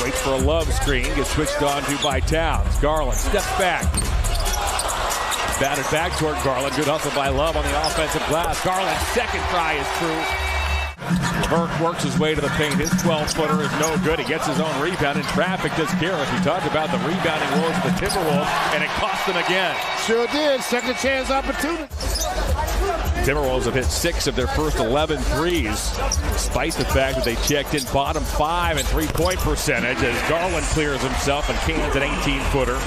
Waits for a love screen, gets switched on to by Towns. Garland steps back. Batted back toward Garland. Good hustle by Love on the offensive glass. Garland's second try is through. Burke works his way to the paint. His 12-footer is no good. He gets his own rebound in traffic. Does Garrett. We talked about the rebounding woes of the Timberwolves, and it cost them again. Sure did. Second chance opportunity. Timberwolves have hit 6 of their first 11 threes, despite the fact that they checked in bottom 5 in three-point percentage as Garland clears himself and cans an 18-footer.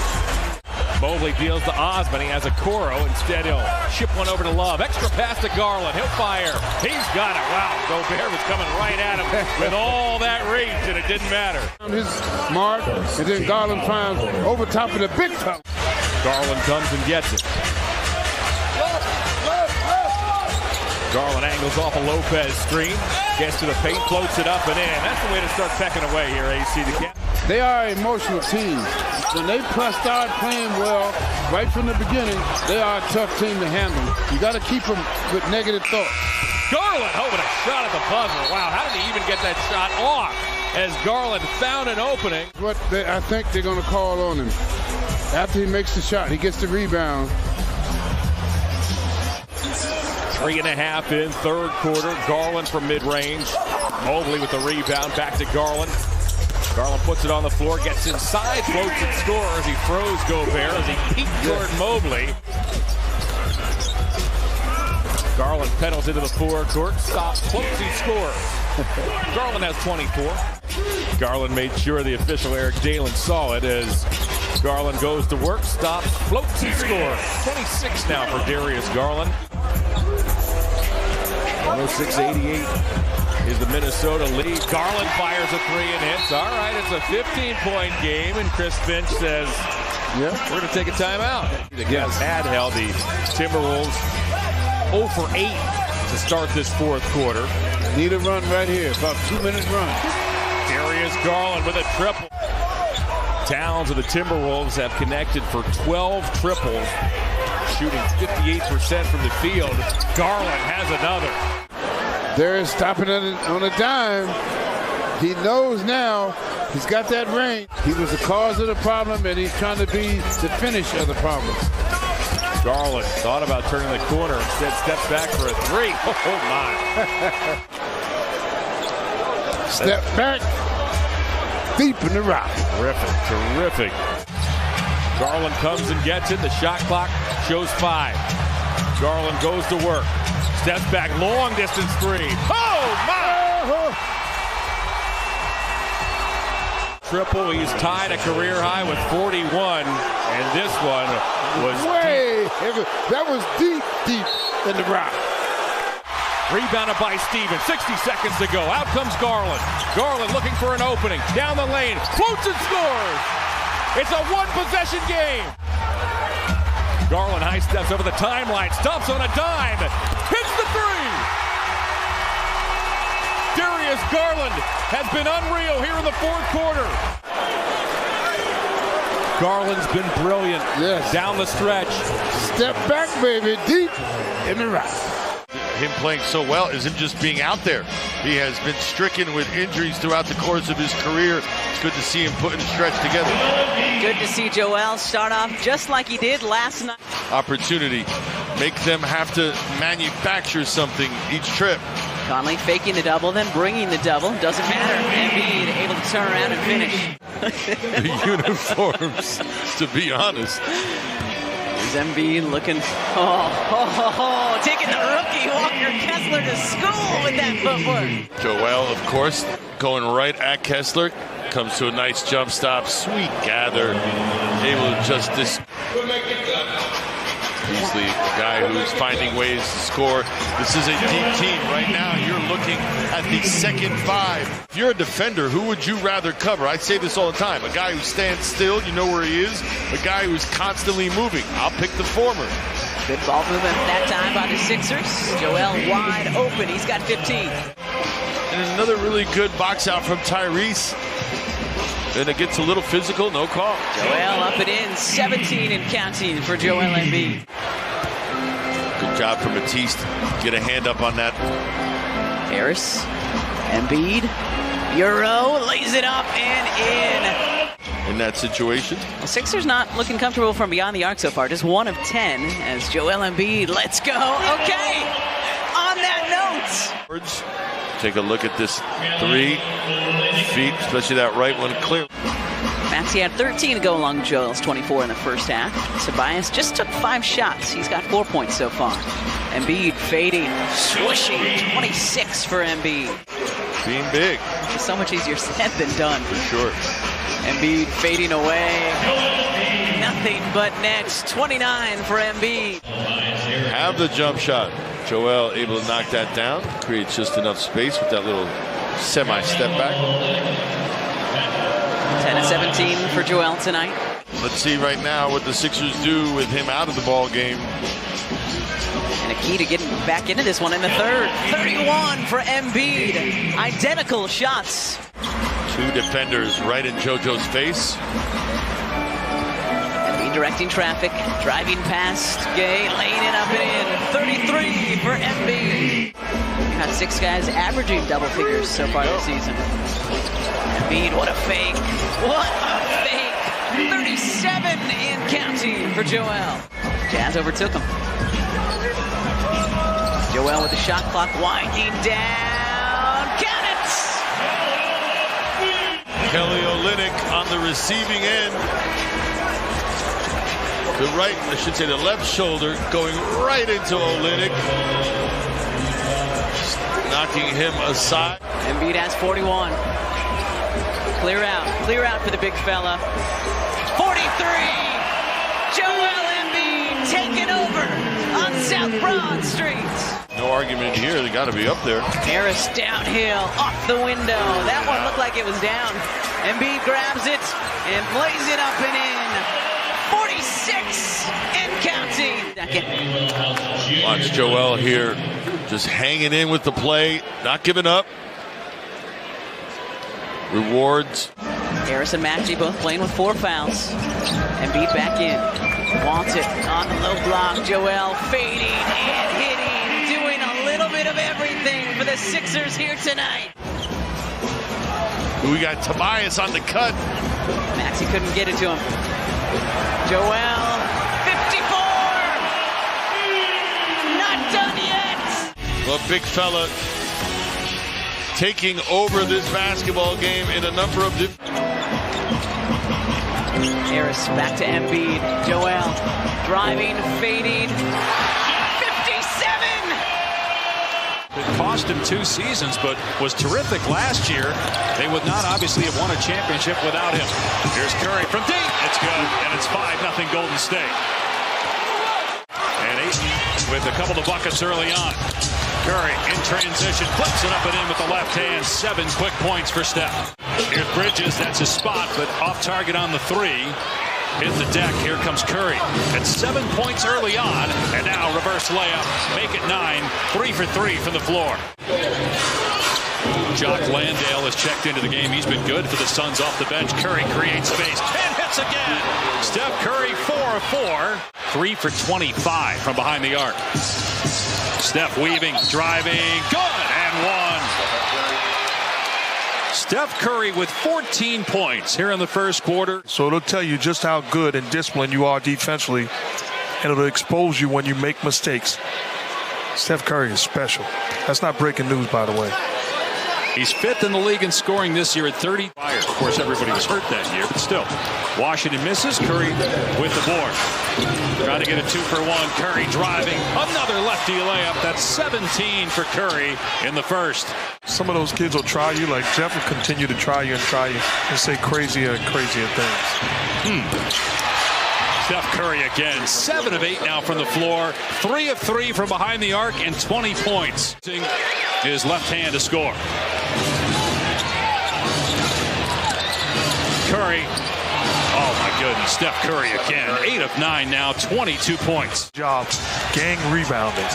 Mobley deals to Osman. He has a Coro. Instead, he'll ship one over to Love. Extra pass to Garland. He'll fire. He's got it. Wow, Gobert was coming right at him with all that reach, and it didn't matter. His mark, and then Garland finds over top of the big top. Garland comes and gets it. Garland angles off a Lopez screen. Gets to the paint, floats it up and in. That's the way to start pecking away here, AC. They are an emotional team. When they start playing well right from the beginning, they are a tough team to handle. You got to keep them with negative thoughts. Garland hoping a shot at the buzzer. Wow, how did he even get that shot off as Garland found an opening? I think they're going to call on him. After he makes the shot, he gets the rebound. 3.5 in third quarter. Garland from mid-range. Mobley with the rebound. Back to Garland. Garland puts it on the floor, gets inside, floats and scores. He throws Gobert as he peeked toward Mobley. Garland pedals into the forecourt, stops, floats, he scores. Garland has 24. Garland made sure the official Eric Dalen saw it as Garland goes to work, stops, floats, he scores. 26 now for Darius Garland. 106-88. Is the Minnesota lead. Garland fires a 3 and hits. All right, it's a 15-point game, and Chris Finch says, "Yeah, we're going to take a timeout." The guys had held the Timberwolves 0 for 8 to start this fourth quarter. Need a run right here, about 2-minute run. Darius Garland with a triple. Towns of the Timberwolves have connected for 12 triples, shooting 58% from the field. Garland has another. They're stopping on a dime. He knows now he's got that range. He was the cause of the problem, and he's trying to be the finish of the problem. Garland thought about turning the corner, instead steps back for a 3. Oh, my. Step back, deep in the rock. Terrific. Garland comes and gets it. The shot clock shows 5. Garland goes to work. Steps back, long distance 3. Oh, my! Triple, he's tied a career high with 41, and this one was deep. That was deep in the rock. Rebounded by Stevens, 60 seconds to go. Out comes Garland. Garland looking for an opening. Down the lane, floats and scores. It's a one-possession game. Garland high steps over the timeline, stops on a dime, hits the 3. Darius Garland has been unreal here in the fourth quarter. Garland's been brilliant down the stretch. Step back, baby, deep in the rock. Him playing so well is him just being out there. He has been stricken with injuries throughout the course of his career. It's good to see him putting the stretch together. Good to see Joel start off just like he did last night. Opportunity. Make them have to manufacture something each trip. Conley faking the double, then bringing the double. Doesn't matter. Embiid able to turn around and finish. The uniforms, to be honest. Here's Embiid looking, taking the rookie Walker Kessler to school with that footwork. Joel, of course, going right at Kessler. Comes to a nice jump stop. Sweet gather. Able to just Beasley, the guy who's finding ways to score. This is a deep team. Right now, you're looking at the second 5. If you're a defender, who would you rather cover? I say this all the time. A guy who stands still, you know where he is. A guy who's constantly moving. I'll pick the former. Good ball movement that time by the Sixers. Joel wide open. He's got 15. And another really good box out from Tyrese. And it gets a little physical, no call. Joel up and in, 17 and counting for Joel Embiid. Good job for Matisse to get a hand up on that. Harris, Embiid, Euro lays it up and in. In that situation, Well, Sixers not looking comfortable from beyond the arc so far. Just 1 of 10 as Joel Embiid lets go. Okay, on that note. take a look at this 3 feet, especially that right one clear. Maxey had 13 to go along Joel's 24 in the first half. Tobias just took 5 shots. He's got 4 points so far. Embiid fading, swooshing, 26 for Embiid. Being big. It's so much easier said than done. For sure. Embiid fading away. Nothing but nets. 29 for Embiid. Have the jump shot. Joel able to knock that down. Creates just enough space with that little semi-step back. 10 of 17 for Joel tonight. Let's see right now what the Sixers do with him out of the ball game. And a key to getting back into this one in the third. 31 for Embiid. Identical shots. 2 defenders right in JoJo's face. Embiid directing traffic, driving past Gay, laying it up and in. 33 for Embiid. Got 6 guys averaging double figures so far this season. Embiid, what a fake. What a fake. 37 and counting for Joel. Jazz overtook him. Joel with the shot clock winding down. Count it! Kelly Olynyk on the receiving end. The right, I should say the left shoulder going right into Olynyk. Knocking him aside. Embiid has 41. Clear out for the big fella. 43! Joel Embiid taking over on South Broad Street. No argument here, they got to be up there. Harris downhill, off the window. That one looked like it was down. Embiid grabs it and plays it up and in. 46 and counting. Second. Watch Joel here, just hanging in with the play, not giving up. Rewards. Harris and Maxey both playing with 4 fouls. Embiid back in. Wants it on the low block. Joel fading and hitting. Doing a little bit of everything for the Sixers here tonight. We got Tobias on the cut. Maxey couldn't get it to him. Joel, 54! Not done yet! Well, big fella taking over this basketball game in a number of different... Harris back to Embiid. Joel driving, fading. 57! It cost him 2 seasons, but was terrific last year. They would not obviously have won a championship without him. Here's Curry from deep. It's good, and it's 5-0 Golden State. And Ayton with a couple of buckets early on. Curry in transition, flips it up and in with the left hand. 7 quick points for Steph. Here's Bridges, that's his spot, but off target on the 3. Hit the deck, here comes Curry. At 7 points early on, and now reverse layup. Make it 9, 3 for 3 from the floor. Jock Landale has checked into the game. He's been good for the Suns off the bench. Curry creates space and hits again. Steph Curry 4 of 4. 3 for 25 from behind the arc. Steph weaving, driving, good, and 1. Steph Curry with 14 points here in the first quarter. So it'll tell you just how good and disciplined you are defensively, and it'll expose you when you make mistakes. Steph Curry is special. That's not breaking news, by the way. He's 5th in the league in scoring this year at 30. Of course, everybody was hurt that year, but still. Washington misses. Curry with the board. Trying to get a 2-for-1. Curry driving. Another lefty layup. That's 17 for Curry in the first. Some of those kids will try you, like Jeff will continue to try you and say crazier and crazier things. Steph Curry again. 7 of 8 now from the floor. 3 of 3 from behind the arc and 20 points. His left hand to score. Curry. Oh my goodness. Steph Curry again. 8 of 9 now. 22 points. Job gang rebounding.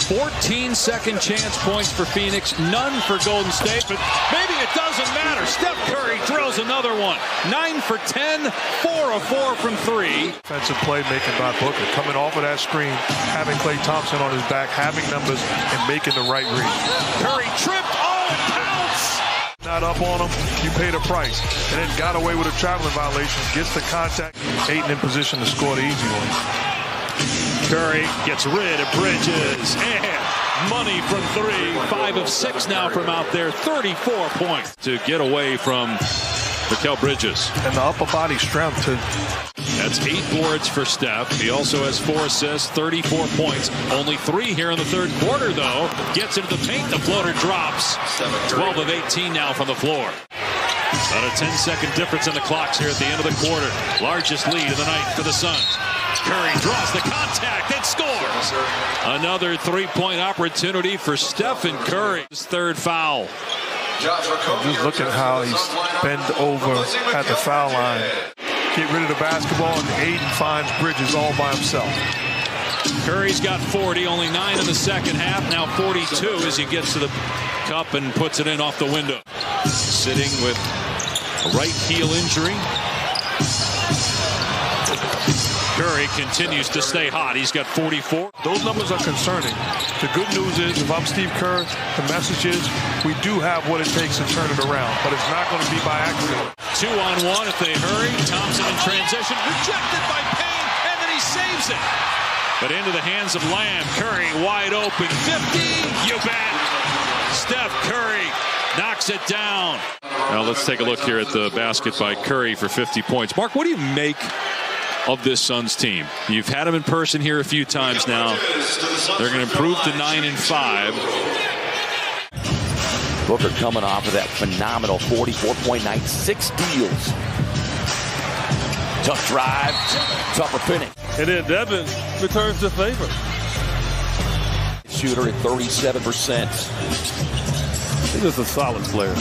14 second chance points for Phoenix, none for Golden State, but maybe it doesn't matter. Steph Curry drills another one. 9 for 10, 4 of 4 from 3. Defensive playmaking by Booker, coming off of that screen, having Klay Thompson on his back, having numbers, and making the right read. Curry tripped, and pounce! Not up on him, you pay the price. And then got away with a traveling violation, gets the contact. Ayton in position to score the easy one. Curry gets rid of Bridges, and money from three. 5 of 6 now from out there. 34 points to get away from Mikal Bridges. And the upper body strength to... That's 8 boards for Steph. He also has 4 assists, 34 points. Only 3 here in the third quarter, though. Gets into the paint. The floater drops. 12 of 18 now from the floor. About a 10-second difference in the clocks here at the end of the quarter. Largest lead of the night for the Suns. Curry draws the contact and scores. Another 3-point opportunity for Stephen Curry. His third foul. Just look at how he's bent over at the foul line. Get rid of the basketball, and Ayton finds Bridges all by himself. Curry's got 40, only 9 in the second half. Now 42 as he gets to the cup and puts it in off the window. Sitting with a right heel injury. Curry continues to stay hot. He's got 44. Those numbers are concerning. The good news is, if I'm Steve Kerr, the message is we do have what it takes to turn it around, but it's not going to be by accident. 2-on-1 if they hurry. Thompson in transition, rejected by Payne, and then he saves it. But into the hands of Lamb. Curry wide open. 50, you bet. Steph Curry knocks it down. Now let's take a look here at the basket by Curry for 50 points. Mark, what do you make of this Suns team? You've had them in person here a few times now. They're going to improve to 9-5. Booker coming off of that phenomenal 44-point night, 6 steals. Tough drive, tougher finish. And then Devin returns the favor. Shooter at 37%. He's just a solid player.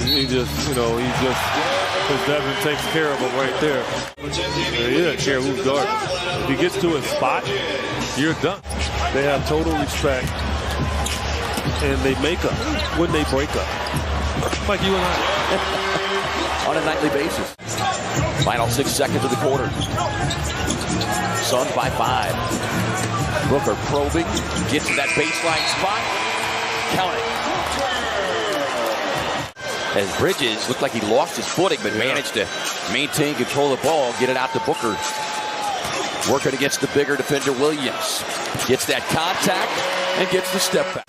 He just, because Devin takes care of him right there. He doesn't care who's guarding. If he gets to his spot, you're done. They have total respect, and they make up when they break up. Like you and I. On a nightly basis. Final 6 seconds of the quarter. Suns by 5. Booker probing, gets to that baseline spot. Count it. As Bridges looked like he lost his footing, but managed to maintain control of the ball, get it out to Booker. Working against the bigger defender, Williams. Gets that contact and gets the step back.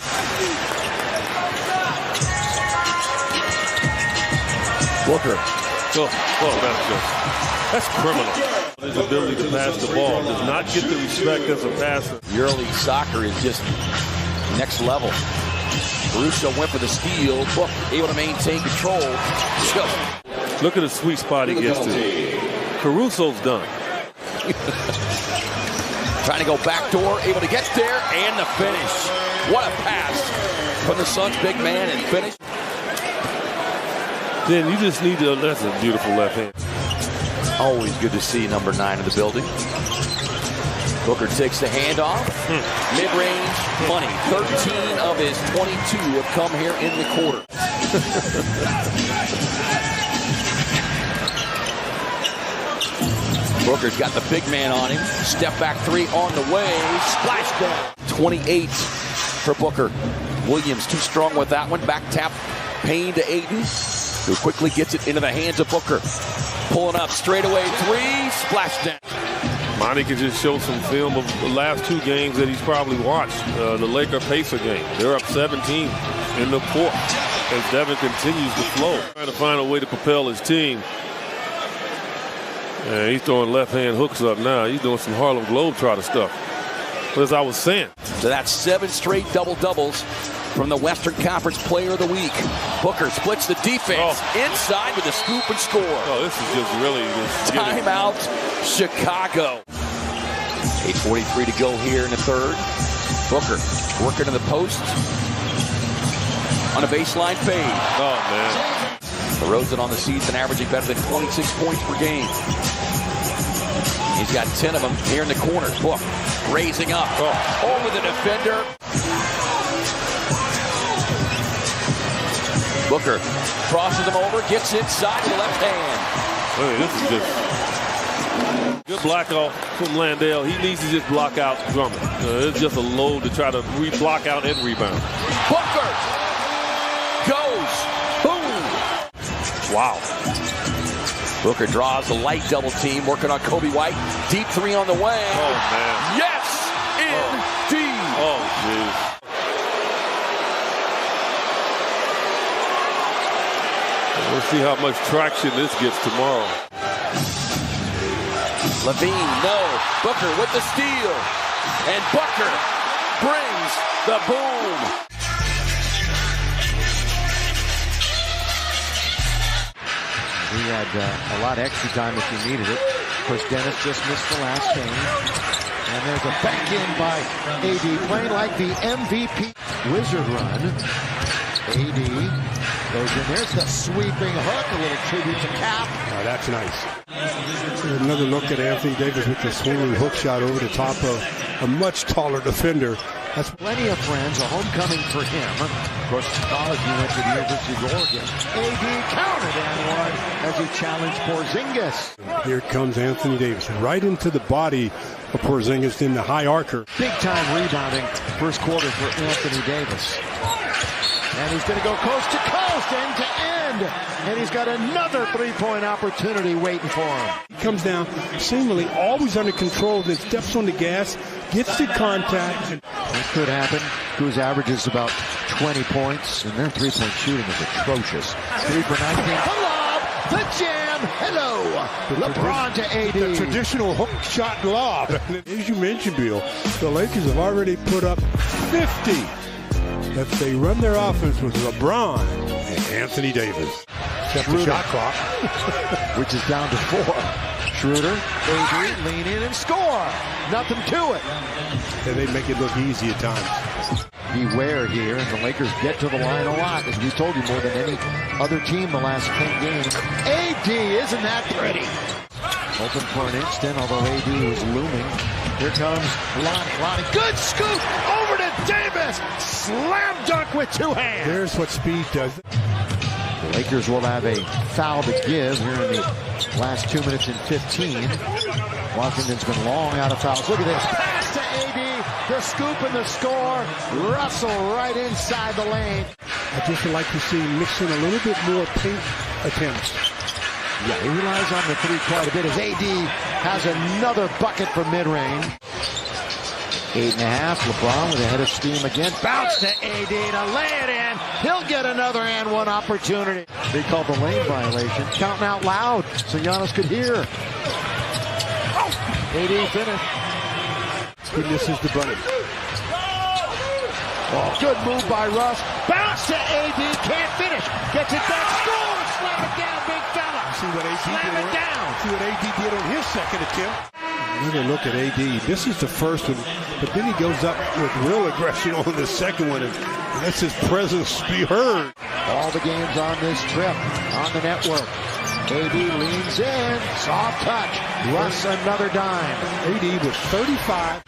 Booker. That's criminal. His ability to pass the ball does not get the respect as a passer. EuroLeague soccer is just next level. Caruso went for the steal. Book able to maintain control. Look at the sweet spot he gets to. Caruso's done. Trying to go backdoor, able to get there, and the finish. What a pass from the Suns' big man and finish. Then you just need to, that's a beautiful left hand. Always good to see number 9 in the building. Booker takes the handoff. Mid-range money. 13 of his 22 have come here in the quarter. Booker's got the big man on him. Step back 3 on the way. Splash down. 28 for Booker. Williams too strong with that one. Back tap. Payne to Ayton, who quickly gets it into the hands of Booker. Pulling up straightaway 3. Splash down. Monty can just show some film of the last 2 games that he's probably watched. The Laker-Pacer game. They're up 17 in the fourth as Devin continues to flow. Trying to find a way to propel his team. And he's throwing left-hand hooks up now. He's doing some Harlem Globetrotter stuff. But as I was saying. So that's 7 straight double-doubles from the Western Conference Player of the Week. Booker splits the defense inside with a scoop and score. Oh, this is just really timeout, Chicago. 8:43 to go here in the third. Booker working in the post on a baseline fade. Oh, man. DeRozan on the season averaging better than 26 points per game. He's got 10 of them here in the corner. Book raising up over the defender. Booker crosses him over, gets inside with the left hand. Hey, this is just good block off from Landale. He needs to just block out Drummond. It's just a load to try to block out and rebound. Booker goes, boom. Wow. Booker draws a light double team, working on Kobe White. Deep three on the way. Oh, man. Yes, indeed. Oh, jeez. We'll see how much traction this gets tomorrow. Levine, no. Booker with the steal. And Booker brings the boom. He had a lot of extra time if he needed it. Of course, Dennis just missed the last game. And there's a back in by AD, playing like the MVP. Wizard run. AD goes in. There's the sweeping hook. A little tribute to Cap. Oh, that's nice. Another look at Anthony Davis with the swinging hook shot over the top of a much taller defender. That's plenty of friends, a homecoming for him. Of course, college he went to the University of Oregon. AD counted and one as he challenged Porzingis. Here comes Anthony Davis right into the body of Porzingis in the high archer. Big time rebounding first quarter for Anthony Davis. And he's going to go coast to coast, end to end. And he's got another three-point opportunity waiting for him. He comes down seemingly always under control, then steps on the gas, gets the contact. This could happen. Kuz averages about 20 points, and their three-point shooting is atrocious. 3 for 19. The lob, the jam, hello. LeBron to AD. The traditional hook shot lob. As you mentioned, Bill, the Lakers have already put up 50. If they run their offense with LeBron and Anthony Davis. Except the shot clock. Which is down to 4. Schroeder, AD, lean in and score. Nothing to it. And they make it look easy at times. Beware here, and the Lakers get to the line a lot, as we told you, more than any other team the last 10 games. AD, isn't that pretty? Open for an instant, although AD was looming. Here comes Lonnie. Good scoop over to Davis. Slam dunk with 2 hands. There's what speed does. The Lakers will have a foul to give here in the last 2 minutes and 15. Washington's been long out of fouls. Look at this. Pass to AD. The scoop and the score. Russell right inside the lane. I just would like to see him mix in a little bit more paint attempts. Yeah, he relies on the 3 quite a bit as AD has another bucket for mid-range. 8.5, LeBron with a head of steam again. Bounce to AD to lay it in. He'll get another and one opportunity. They called the lane violation. Counting out loud so Giannis could hear. AD finished. He misses the bunny. Oh, good move by Russ. Bounce to AD, can't finish. Gets it back, scores. Slam it down, big fella. See what AD Slam did it down. See what AD did on his second attempt. Another look at AD. This is the first one, but then he goes up with real aggression on the second one, and lets his presence be heard. All the games on this trip on the network. AD leans in, soft touch. Russ another dime. AD was 35.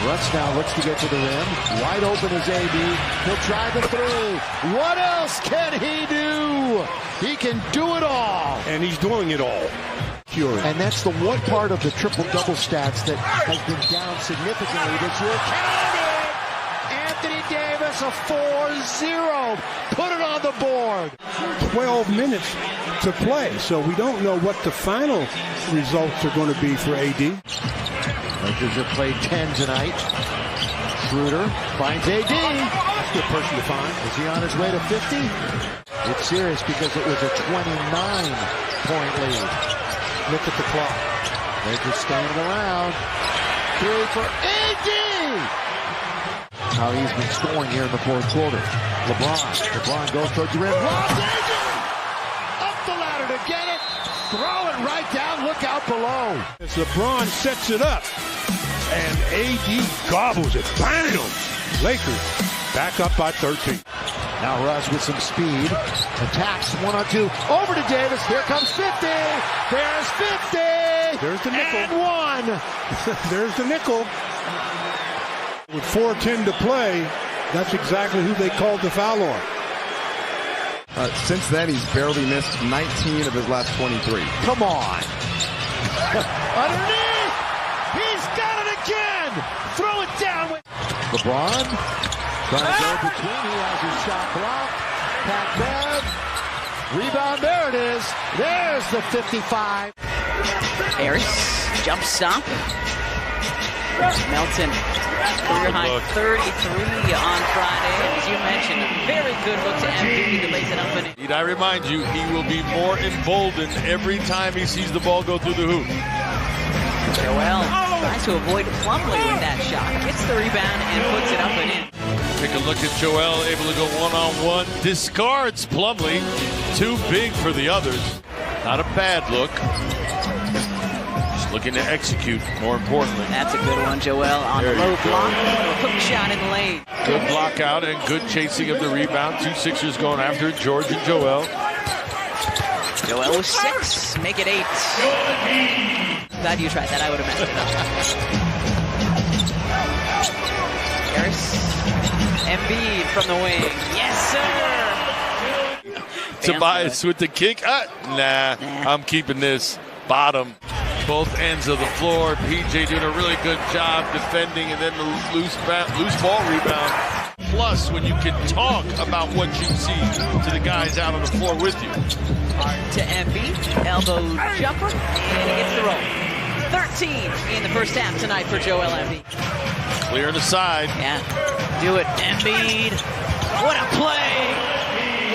Russ now looks to get to the rim. Wide open is AD. He'll try the 3. What else can he do? He can do it all. And he's doing it all. Sure. And that's the one part of the triple-double stats that has been down significantly this year. Count it! Anthony Davis, a 4-0. Put it on the board. 12 minutes to play, so we don't know what the final results are going to be for AD. Lakers have played 10 tonight. Schroeder finds AD. That's a good person to find. Is he on his way to 50? It's serious because it was a 29-point lead. Look at the clock. Lakers standing around. 3 for AD. How he's been scoring here in the fourth quarter. LeBron goes towards the rim. Lost AD! Up the ladder to get it. Throw it right down. Look out below. As LeBron sets it up, and AD gobbles it. Bam! Lakers back up by 13. Now Russ with some speed. Attacks 1-on-2. Over to Davis. Here comes 50. There's 50. There's the nickel. And 1. There's the nickel. With 4:10 to play, that's exactly who they called the foul on. Since then, he's barely missed 19 of his last 23. Come on. Underneath. He's got it again. Throw it down. LeBron trying to go between. He has his shot blocked. Pat Bev. Rebound, there it is. There's the 55. Harris, jump stop. Melton, career high 33 on Friday. As you mentioned, a very good look to Embiid that lays it up and in. I remind you, he will be more emboldened every time he sees the ball go through the hoop. Joel tries to avoid Plumlee with that shot. Gets the rebound and puts it up and in. Take a look at Joel, able to go one-on-one. Discards Plumlee. Too big for the others. Not a bad look. Just looking to execute, more importantly. That's a good one, Joel, on the low block. A hook shot in the lane. Good block out and good chasing of the rebound. 2 Sixers going after it, George and Joel. Joel with 6, make it 8. Glad you tried that, I would have messed it up. Harris. Embiid from the wing. Yes, sir. Tobias with the kick. Nah, I'm keeping this. Bottom. Both ends of the floor. PJ doing a really good job defending, and then the loose ball rebound. Plus, when you can talk about what you see to the guys out on the floor with you. To Embiid. Elbow jumper. And he gets the roll. 13 in the first half tonight for Joel Embiid. Clear on the side. Yeah. Do it, Embiid. What a play.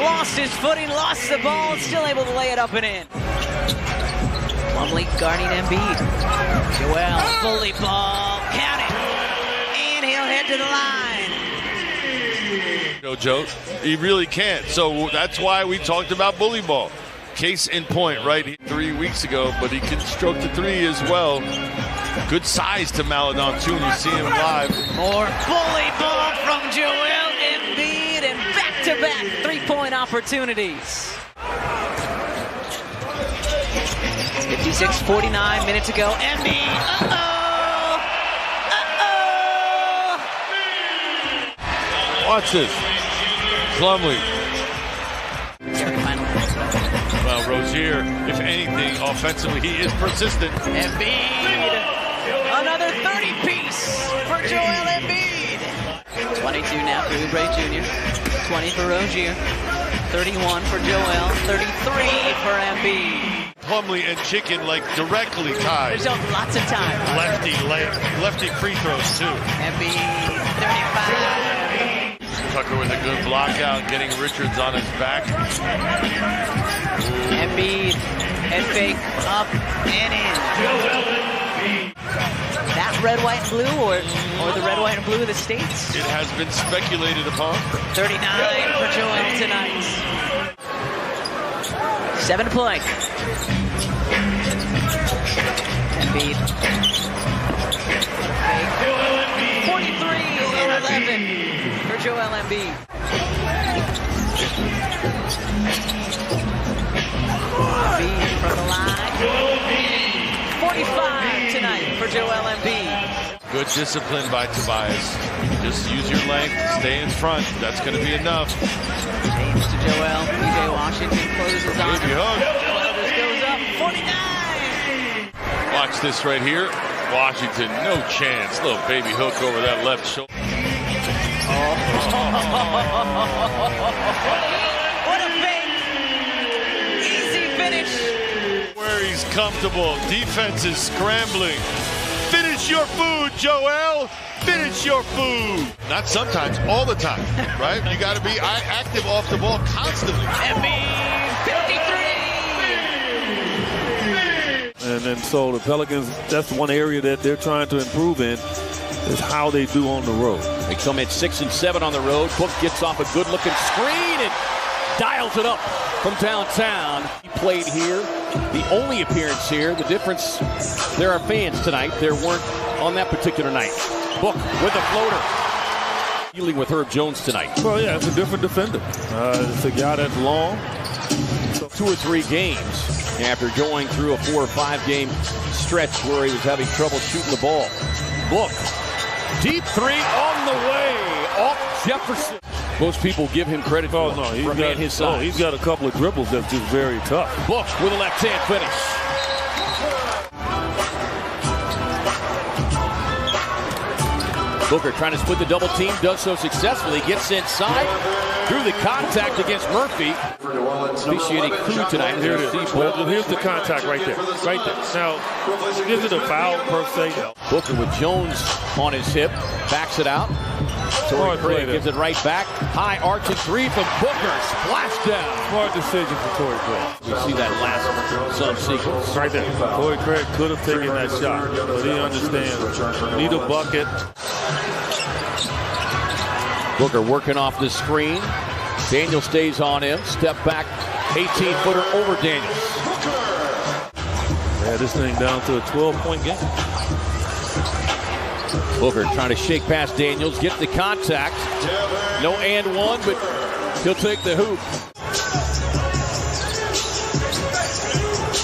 Lost his footing, lost the ball, still able to lay it up and in. Plumlee guarding Embiid. Joel, fully ball, count it. And he'll head to the line. No joke. He really can't. So that's why we talked about bully ball. Case in point, right? 3 weeks ago, but he can stroke the 3 as well. Good size to Maledon, too, when you see him live. More bully ball from Joel Embiid and back-to-back three-point opportunities. 56-49 minutes ago. Embiid, Watch this. Plumlee. Well, Rozier, if anything, offensively, he is persistent. Embiid. Another 30-piece for Joel Embiid. 22 now for Oubre Jr. 20 for Rozier. 31 for Joel. 33 for Embiid. Plumlee and Chicken like directly tied. There's lots of time. Lefty free throws too. Embiid, 35. Tucker with a good block out, getting Richards on his back. Embiid, head fake, up and in. That red, white, and blue, or the red, white, and blue of the States? It has been speculated upon. 39 for Joel tonight. 7 to play. Embiid. 43 and 11 for Joel Embiid. Embiid from the line. 45 tonight for Joel Embiid. Good discipline by Tobias. Just use your length, stay in front. That's going to be enough. James to Joel. PJ Washington closes on him. Joel just goes up. 49. Watch this right here. Washington, no chance. Little baby hook over that left shoulder. What a fake. Easy finish. Where he's comfortable. Defense is scrambling. Finish your food, Joel. Finish your food. Not sometimes, all the time, right? You got to be active off the ball constantly. Embiid, 53. And so the Pelicans, that's one area that they're trying to improve in, is how they do on the road. They come in 6 and 7 on the road. Book gets off a good-looking screen and dials it up from downtown. He played here, the only appearance here. The difference, there are fans tonight. There weren't on that particular night. Book with a floater. Dealing with Herb Jones tonight. Well, yeah, it's a different defender. It's a guy that's long. 2 or 3 games after going through a 4 or 5 game stretch where he was having trouble shooting the ball. Book, deep 3 on the way, off Jefferson. Most people give him credit for his size. He's got a couple of dribbles that's just very tough. Book with a left-hand finish. Booker trying to split the double team, does so successfully, gets inside, through the contact against Murphy. officiating crew tonight. Here it is. Here's the contact right there. Right there. Now, is it a foul per se? Booker with Jones on his hip. Backs it out. Torrey Craig gives it right back. High arching three from Booker. Splash down. Smart decision for Torrey Craig. You see that last sub-sequence. Right there. Torrey Craig could have taken that shot, but he understands. Need a bucket. Booker working off the screen. Daniels stays on him. Step back. 18-footer over Daniels. Yeah, this thing down to a 12-point game. Booker trying to shake past Daniels. Get the contact. No and one, but he'll take the hoop.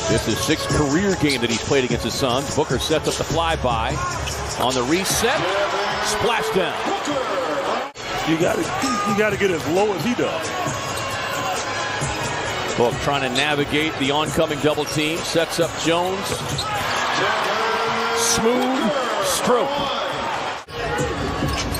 This is his 6th career game that he's played against the Suns. Booker sets up the flyby. On the reset, splashdown. You got to get as low as he does. Book trying to navigate the oncoming double team. Sets up Jones. Smooth stroke.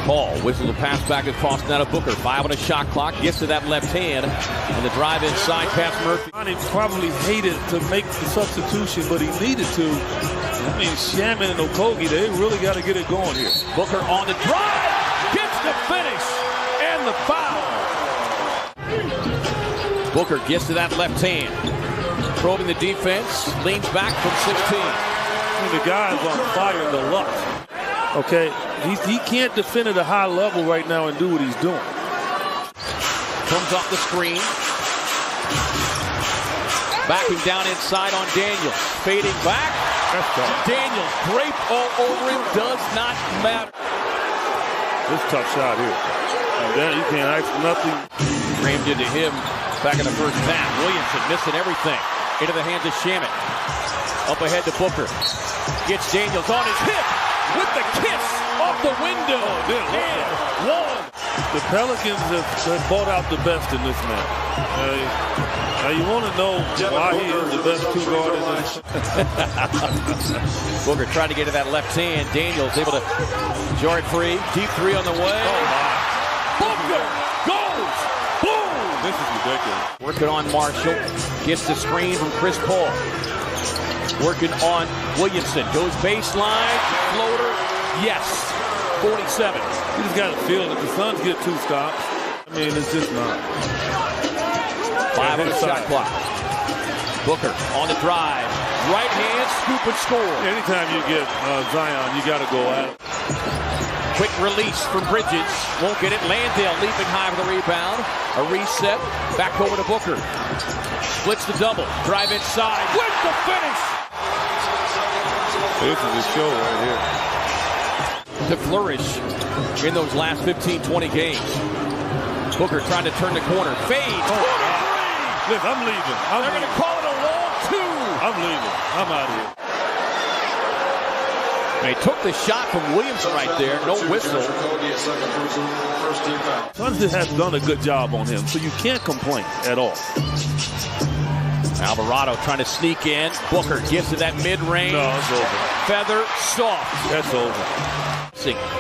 Paul whistles a pass back across now to Booker. 5 on a shot clock. Gets to that left hand. And the drive inside past Murphy. He probably hated to make the substitution, but he needed to. I mean, Shaman and Okogie, they really got to get it going here. Booker on the drive. Gets the finish. And the foul. Booker gets to that left hand. Probing the defense. Leans back from 16. The guy's on fire in the luck. Okay, he can't defend at a high level right now and do what he's doing. Comes off the screen. Backing down inside on Daniels. Fading back. Daniels draped all over him. Does not matter. This tough shot here. And then you can't ask nothing. Rammed into him back in the first half. Williamson missing everything. Into the hands of Shaman. Up ahead to Booker. Gets Daniels on his hip with the kiss off the window. And one. The Pelicans have brought out the best in this man. Now you want to know why he is the best two guard in this. Booker trying to get to that left hand. Daniels able to jar it free. Deep three on the way. Booker goes. Boom. This is ridiculous. Working on Marshall. Gets the screen from Chris Paul. Working on Williamson. Goes baseline. Floater. Yes. 47. You just got to feel that the Suns get 2 stops. I mean, it's just not. 5 on the shot clock. Booker on the drive. Right hand, scoop and score. Anytime you get Zion, you got to go at it. Quick release from Bridges. Won't get it. Landale leaping high for the rebound. A reset. Back over to Booker. Splits the double. Drive inside. With the finish. This is a show right here. To flourish in those last 15-20 games. Booker trying to turn the corner. Fades. Look, I'm leaving. They're going to call it a long 2. I'm leaving. I'm out of here. They took the shot from Williamson right there. No whistle. Suns has done a good job on him, so you can't complain at all. Alvarado trying to sneak in. Booker gives it that mid-range. No, it's over. Feather soft. That's over.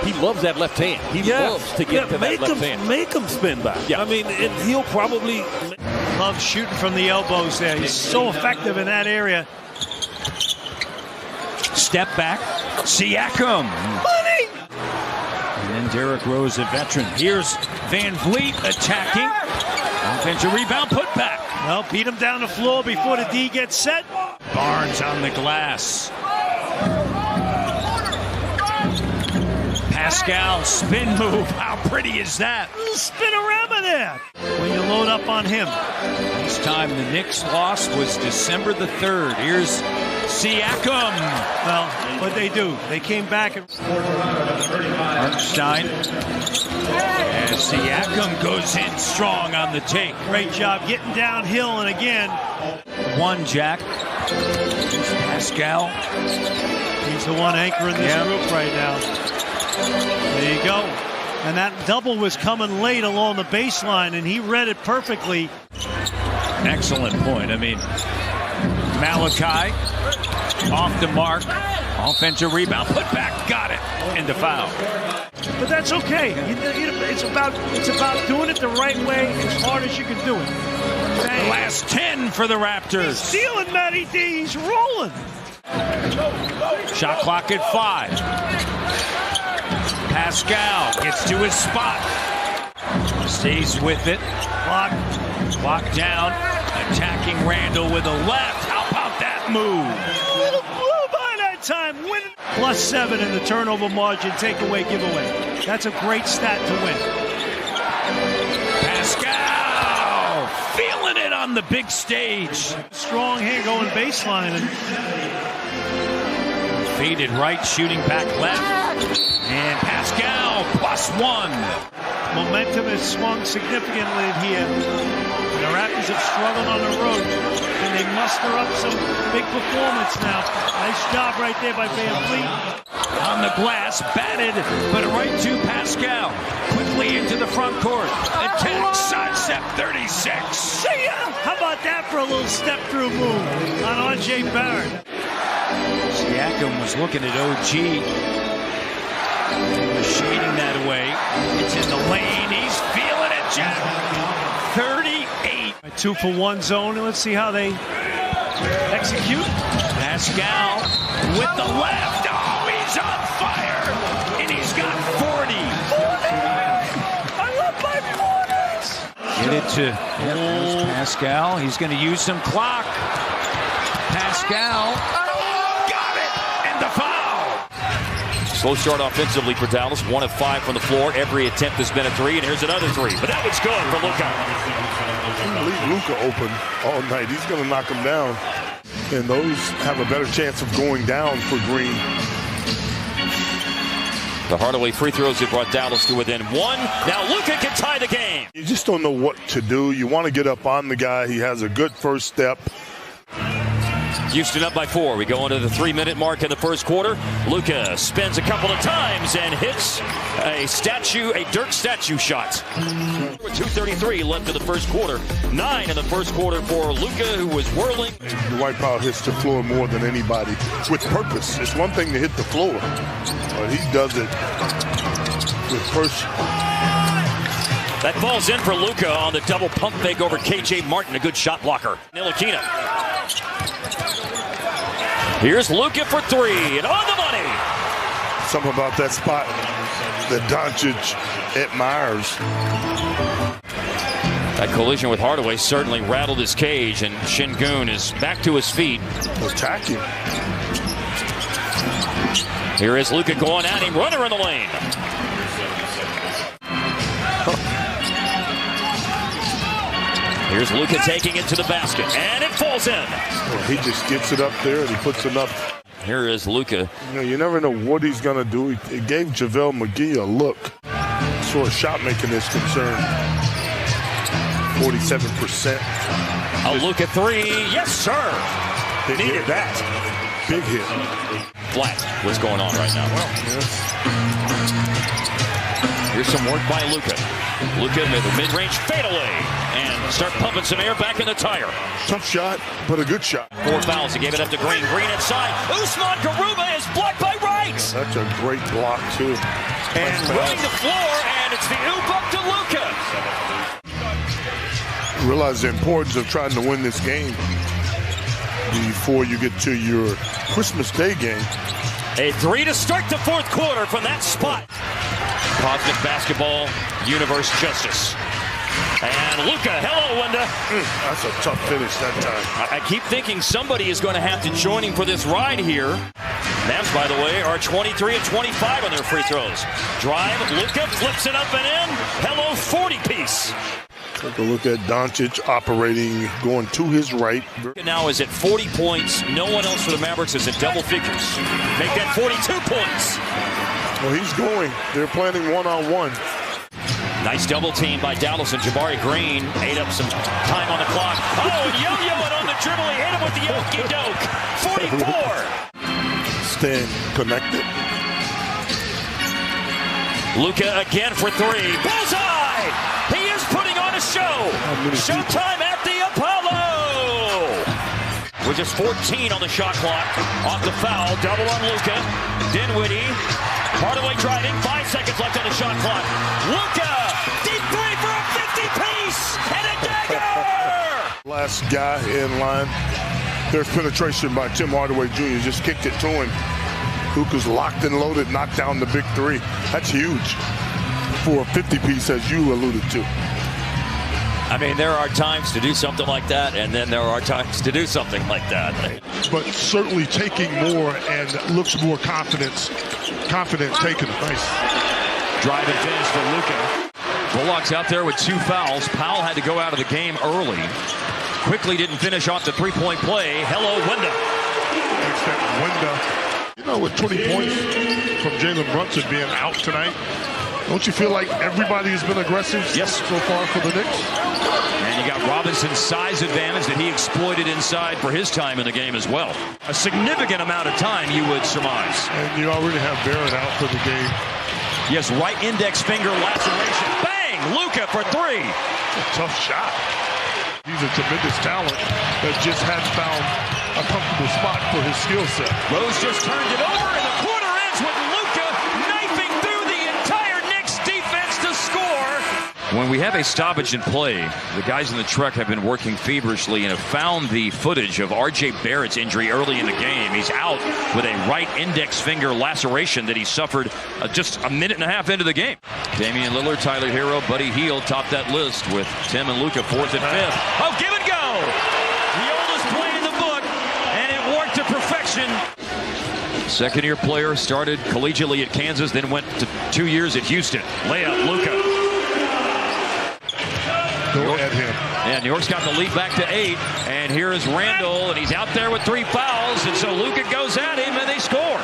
He loves that left hand. He loves to get to that left hand. Make him spin back. Yeah. I mean, and he'll probably love shooting from the elbows there. He's so effective in that area. Step back. Siakam. Money! And then Derrick Rose, a veteran. Here's Van Vliet attacking. Offensive rebound, put back. Well, beat him down the floor before the D gets set. Barnes on the glass. Pascal, spin move. How pretty is that? Spin around with that when you load up on him. This time the Knicks loss was December the 3rd. Here's Siakam. Well, what'd they do? They came back and Hartenstein. And Siakam goes in strong on the take. Great job getting downhill, and again, one Jack. Pascal. He's the one anchoring this group right now. There you go. And that double was coming late along the baseline, and he read it perfectly. Excellent point. I mean, Malachi off the mark. Offensive rebound. Put back. Got it. And the foul. But that's okay. It's about doing it the right way as hard as you can do it. The last 10 for the Raptors. He's stealing Matty D. He's rolling. Shot clock at 5. Pascal gets to his spot. Stays with it. Clock down. Attacking Randall with a left. How about that move? Blew by that time. Win. +7 in the turnover margin. Takeaway, giveaway. That's a great stat to win. Pascal feeling it on the big stage. Strong hand going baseline. And faded right, shooting back left. And Pascal +1. Momentum has swung significantly here. The Raptors have struggled on the road. And they muster up some big performance now. Nice job right there by Van Fleet. On the glass, batted, but right to Pascal. Quickly into the front court. Attack, sidestep, 36. See ya! How about that for a little step-through move on R.J. Barrett? Siakam was looking at OG. Shading that away. It's in the lane. He's feeling it, Jack. 38. 2-for-1 zone. Let's see how they execute. Pascal with the left. Oh, he's on fire. And he's got 40. I love my 40s. Get it to Pascal. He's going to use some clock. Pascal. Got it. And the foul. Slow start offensively for Dallas. 1 of 5 from the floor. Every attempt has been a 3, and here's another 3. But that one's good for Luka. Leave Luka open all night. He's going to knock him down. And those have a better chance of going down for Green. The Hardaway free throws have brought Dallas to within 1. Now Luka can tie the game. You just don't know what to do. You want to get up on the guy. He has a good first step. Houston up by 4. We go into the 3-minute mark in the first quarter. Luka spins a couple of times and hits a Dirk statue shot. 2:33 left in the first quarter. 9 in the first quarter for Luka, who was whirling. Dwight Powell hits the floor more than anybody with purpose. It's one thing to hit the floor, but he does it with purpose. That falls in for Luka on the double pump fake over KJ Martin, a good shot blocker. Ntilikina. Here's Luka for 3, and on the money. Something about that spot that Doncic admires. That collision with Hardaway certainly rattled his cage, and Şengün is back to his feet. Attacking. Here is Luka going at him, runner in the lane. Here's Luka taking it to the basket, and it falls in. Well, he just gets it up there, and he puts enough. Here is Luka. You never know what he's going to do. He gave JaVale McGee a look. As far as shot making is concerned, 47%. A Luka 3, yes sir. Needed that. Big hit. Flat. What's going on right now? Well, yes. Here's some work by Luka. Luka with a mid-range fadeaway and start pumping some air back in the tire. Tough shot, but a good shot. 4 fouls. He gave it up to Green. Green inside. Usman Garuba is blocked by Wright. That's a great block, too. And running the floor, and it's the oop up to Luka. Realize the importance of trying to win this game before you get to your Christmas Day game. A 3 to start the fourth quarter from that spot. Cosmic Basketball Universe Justice. And Luka, hello, Linda. That's a tough finish that time. I keep thinking somebody is going to have to join him for this ride here. Mavs, by the way, are 23 and 25 on their free throws. Drive, Luka flips it up and in. Hello, 40-piece. Take a look at Doncic operating, going to his right. Now is at 40 points. No one else for the Mavericks is in double figures. Make that 42 points. Well, he's going. They're planning one-on-one. Nice double team by Dallas and Jabari Green. Ate up some time on the clock. Oh, and yo-yoing on the dribble. He hit him with the okey-doke. 44. Staying connected. Luka again for 3. Bullseye! He is putting on a show. Showtime at the Apollo. With just 14 on the shot clock. Off the foul. Double on Luka. Dinwiddie. Hardaway driving. 5 seconds left on the shot clock. Luka! Deep 3 for a 50-piece! And a dagger! Last guy in line. There's penetration by Tim Hardaway Jr. Just kicked it to him. Luka's locked and loaded, knocked down the big three. That's huge for a 50-piece, as you alluded to. I mean, there are times to do something like that, and then there are times to do something like that. But certainly taking more and looks more confident taking it. Nice. Drive and finish for Luka. Bullock's out there with 2 fouls. Powell had to go out of the game early. Quickly didn't finish off the three-point play. Hello, Wenda. You know, with 20 points from Jalen Brunson being out tonight, don't you feel like everybody has been aggressive so far for the Knicks? And you got Robinson's size advantage that he exploited inside for his time in the game as well. A significant amount of time, you would surmise. And you already have Barrett out for the game. Yes, right index finger laceration. Bang! Luka for 3. Tough shot. He's a tremendous talent that just hadn't found a comfortable spot for his skill set. Rose just turned it over, and the quarter ends with Luka knifing through the entire Knicks defense to score. When we have a stoppage in play, the guys in the truck have been working feverishly and have found the footage of R.J. Barrett's injury early in the game. He's out with a right index finger laceration that he suffered just a minute and a half into the game. Damian Lillard, Tyler Hero, Buddy Hield topped that list with Tim and Luka 4th and 5th. Oh, give and go! The oldest play in the book, and it worked to perfection. Second-year player, started collegiately at Kansas, then went to 2 years at Houston. Layup, Luka. Go at him. And New York's got the lead back to 8. And here is Randall, and he's out there with 3 fouls. And so Luka goes at him, and they score.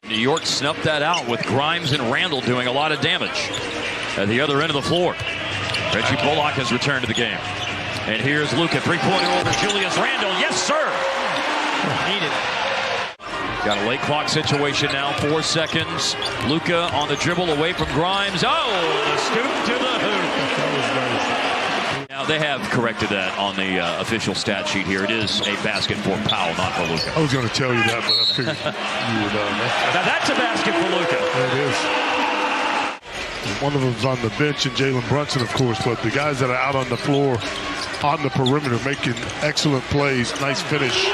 New York snuffed that out with Grimes and Randall doing a lot of damage at the other end of the floor. Reggie Bullock has returned to the game. And here's Luka, 3-pointer over Julius Randle. Yes, sir. Needed. Got a late clock situation now, 4 seconds. Luka on the dribble away from Grimes. Oh, the scoop to the hoop. That was nice. Now, they have corrected that on the official stat sheet here. It is a basket for Powell, not for Luka. I was going to tell you that, but I figured you would know. Now, that's a basket for Luka. It is. One of them's on the bench, and Jalen Brunson, of course, but the guys that are out on the floor, on the perimeter, making excellent plays. Nice finish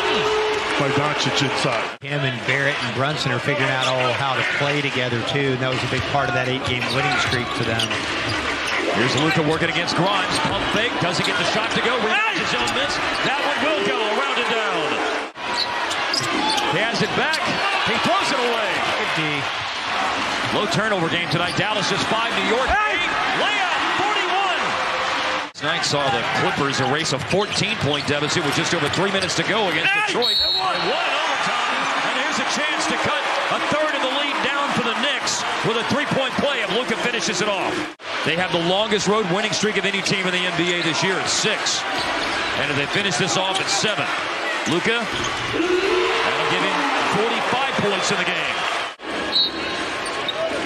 by Doncic inside. Him and Barrett and Brunson are figuring out how to play together, too, and that was a big part of that 8-game winning streak for them. Here's Luka working against Grimes. Pump fake, doesn't get the shot to go. Rebound his own miss. That one will go around and down. He has it back. He throws it away. Good D. Low turnover game tonight. Dallas just 5. New York 8. Layup, 41. Tonight saw the Clippers erase a 14-point deficit with just over 3 minutes to go against Detroit. They won overtime. And here's a chance to cut a third of the lead down for the Knicks with a 3-point play if Luka finishes it off. They have the longest road winning streak of any team in the NBA this year at 6. And if they finish this off at 7, Luka, that'll give him 45 points in the game.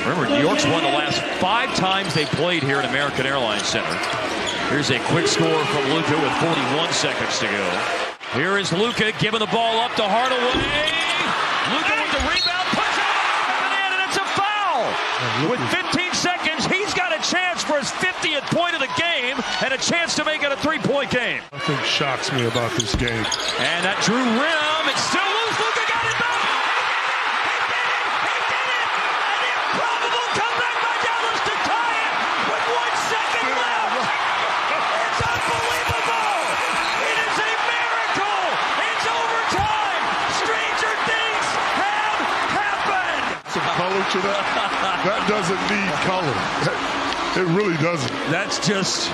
Remember, New York's won the last 5 times they played here at American Airlines Center. Here's a quick score from Luka with 41 seconds to go. Here is Luka giving the ball up to Hardaway. Luka with the rebound, puts it in, and it's a foul. With 15 seconds, he's got a chance for his 50th point of the game and a chance to make it a 3-point game. Nothing shocks me about this game. And that Drew rim, it's still loose. Luka got it back. He did it. An improbable comeback by Dallas to tie it with 1 second left. It's unbelievable. It is a miracle. It's overtime. Stranger things have happened. Some color to that. That doesn't need color. It really doesn't. That's just...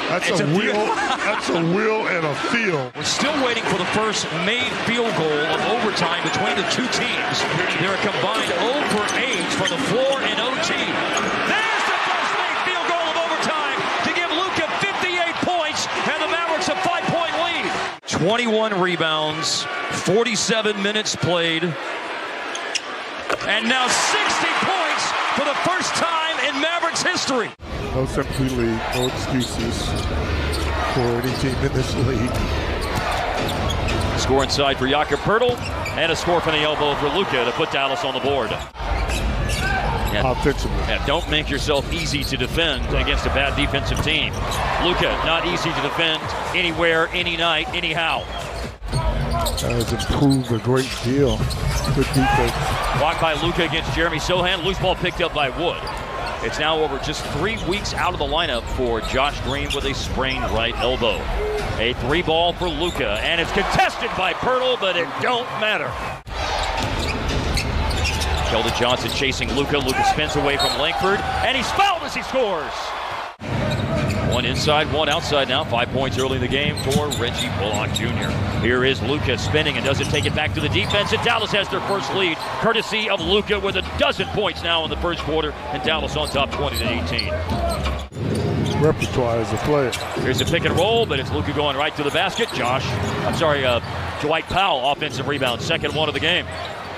That's a will and a feel. We're still waiting for the first made field goal of overtime between the two teams. They're a combined 0 for 8 for the floor in OT. There's the first made field goal of overtime to give Luka 58 points and the Mavericks a 5-point lead. 21 rebounds, 47 minutes played, and now 60 points for the first time in Mavericks history. No sympathy league, no excuses for any team in this league. Score inside for Jakob Poeltl, and a score from the elbow for Luka to put Dallas on the board. offensively. Yeah, don't make yourself easy to defend against a bad defensive team. Luka, not easy to defend anywhere, any night, anyhow. Has improved a great deal. Good defense. Blocked by Luka against Jeremy Sohan. Loose ball picked up by Wood. It's now over just 3 weeks out of the lineup for Josh Green with a sprained right elbow. A 3-ball for Luka, and it's contested by Pirtle, but it don't matter. Keldon Johnson chasing Luka. Luka spins away from Langford, and he's fouled as he scores. One inside, one outside now. 5 points early in the game for Reggie Bullock Jr. Here is Luka spinning and doesn't take it back to the defense, and Dallas has their first lead, courtesy of Luka with 12 points now in the first quarter, and Dallas on top 20-18. Repertoire as a player. Here's a pick and roll, but it's Luka going right to the basket. Dwight Powell, offensive rebound, second one of the game.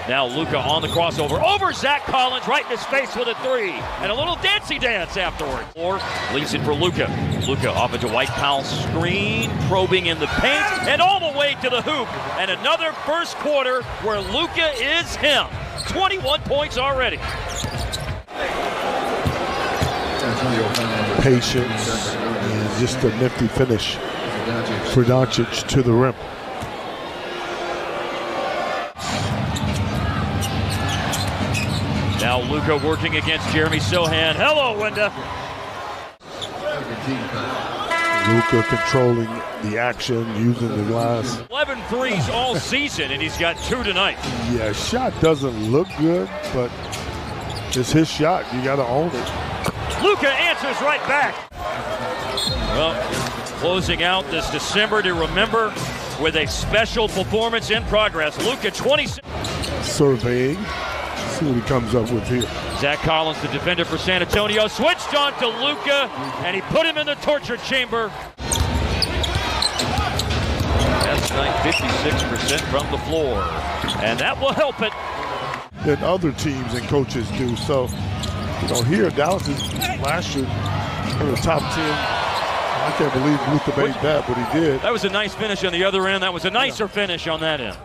Now Luka on the crossover, over Zach Collins, right in his face with a 3, and a little dancey dance afterwards. Or leaves it for Luka. Luka off a Dwight Powell screen, probing in the paint, and all the way to the hoop. And another first quarter where Luka is him. 21 points already. Patience and just a nifty finish for Doncic to the rim. Now Luka working against Jeremy Sohan. Hello, Wenda. Luka controlling the action, using the glass. 11 threes all season, and he's got 2 tonight. Yeah, shot doesn't look good, but it's his shot. You got to own it. Luka answers right back. Well, closing out this December to remember with a special performance in progress. Luka 26. Surveying. See what he comes up with here. Zach Collins, the defender for San Antonio, switched on to Luka, and he put him in the torture chamber. That's tonight 56% from the floor, and that will help it. Than other teams and coaches do. So, here Dallas is last year in the top 10. I can't believe Luka made that, but he did. That was a nice finish on the other end. That was a nicer finish on that end.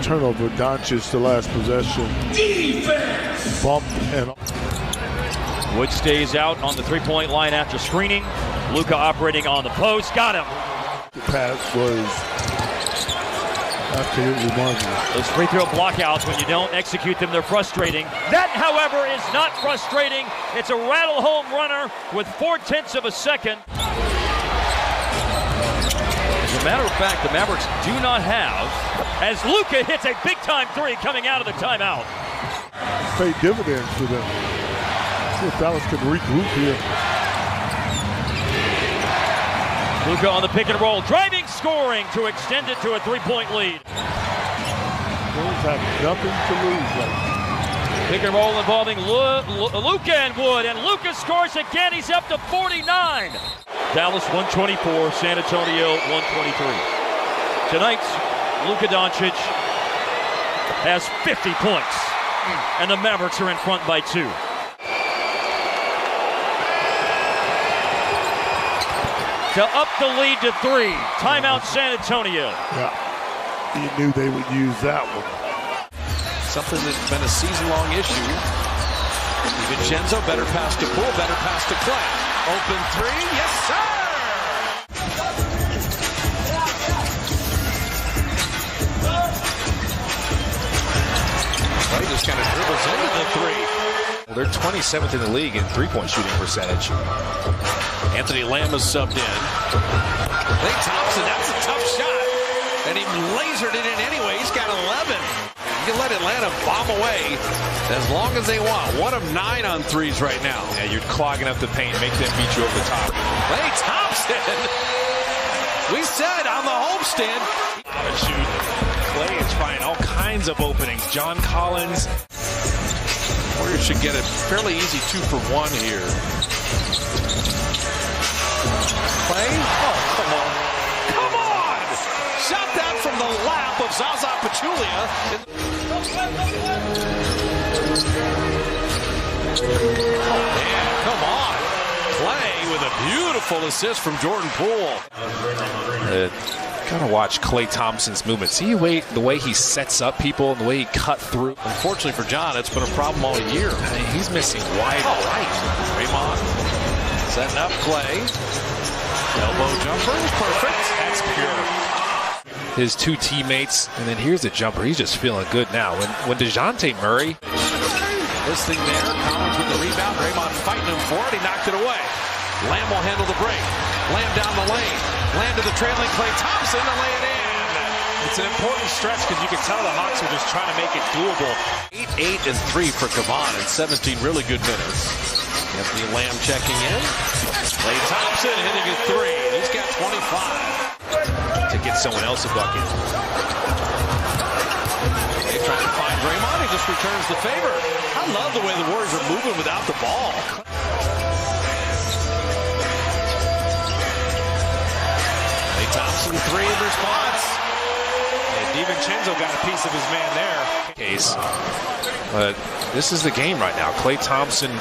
Turnover, Doncic the last possession. Defense! Bump and Wood stays out on the three-point line after screening. Luka operating on the post. Got him. The pass was absolutely marvelous. Those free throw blockouts, when you don't execute them, they're frustrating. That, however, is not frustrating. It's a rattle home runner with 0.4 of a second. As a matter of fact, the Mavericks do not have, as Luka hits a big-time 3 coming out of the timeout. Pay dividends for them. See if Dallas can regroup here. Luka on the pick and roll, driving, scoring to extend it to a 3-point lead. Bulls have nothing to lose right now. Pick and roll involving Luka and Wood, and Luka scores again. He's up to 49. Dallas 124, San Antonio 123. Tonight, Luka Doncic has 50 points, and the Mavericks are in front by 2. To up the lead to 3. Timeout San Antonio. Yeah, you knew they would use that one. Something that's been a season-long issue. DiVincenzo, better pass to Poole, better pass to Clay. Open 3, yes sir! Clay just kind of dribbles into the 3. Well, they're 27th in the league in three-point shooting percentage. Anthony Lamb is subbed in. Clay Thompson, that's a tough shot. And he lasered it in anyway. He's got 11. You can let Atlanta bomb away as long as they want. 1 of 9 on threes right now. Yeah, you're clogging up the paint, make them beat you over the top. Clay Thompson. We said on the homestand. Shoot. Clay is finding all kinds of openings. John Collins. Warriors should get a fairly easy 2 for 1 here. Clay? Oh, come on. Come on! Shot that from the lap of Zaza Pachulia. Yeah, come on. Clay with a beautiful assist from Jordan Poole. Gotta watch Klay Thompson's movement. See the way he sets up people and the way he cut through. Unfortunately for John, it's been a problem all year. I mean, he's missing wide right. Draymond setting up Klay. Elbow jumper, perfect. That's pure. His two teammates, and then here's the jumper. He's just feeling good now. When DeJounte Murray. This thing there, Collins with the rebound. Draymond fighting him for it. He knocked it away. Lamb will handle the break. Lamb down the lane. Lamb to the trailing Klay Thompson to lay it in. It's an important stretch because you can tell the Hawks are just trying to make it doable. 8 and 3 for Kevon in 17 really good minutes. Anthony Lamb checking in. Klay Thompson hitting a 3. He's got 25. To get someone else a bucket. They're trying to find Draymond. He just returns the favor. I love the way the Warriors are moving without the ball. Klay Thompson 3 in response. And DiVincenzo got a piece of his man there. Case. But this is the game right now. Klay Thompson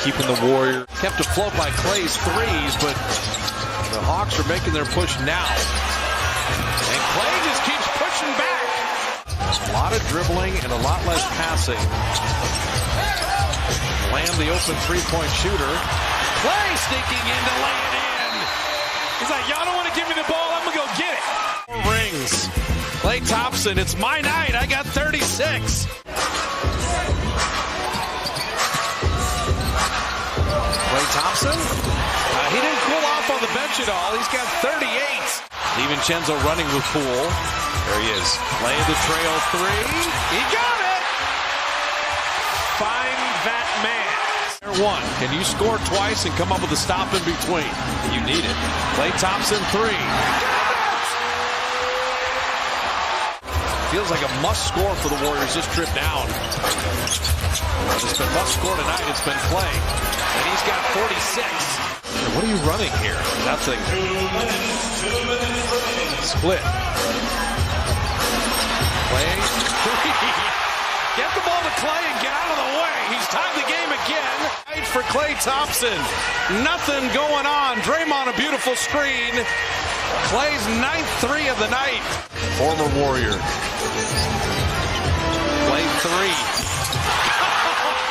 keeping the Warriors. Kept afloat by Klay's threes, but the Hawks are making their push now. And Klay just keeps pushing back. A lot of dribbling and a lot less passing. Lamb, the open three-point shooter. Klay sneaking in to lay it in. He's like, y'all don't want to give me the ball, I'm going to go get it. Rings. Klay Thompson, it's my night. I got 36. Klay Thompson, he didn't cool off on the bench at all. He's got 38. DiVincenzo running with Poole. There he is. Playing the trail 3. He got it! Find that man. One. Can you score twice and come up with a stop in between? You need it. Klay Thompson 3. Feels like a must score for the Warriors this trip down. It's been must score tonight. It's been Klay. And he's got 46. What are you running here? Nothing. Split. Klay 3. Get the ball to Klay and get out of the way. He's tied the game again. For Klay Thompson. Nothing going on. Draymond, a beautiful screen. Klay's 9th 3 of the night. Former Warrior. Klay 3.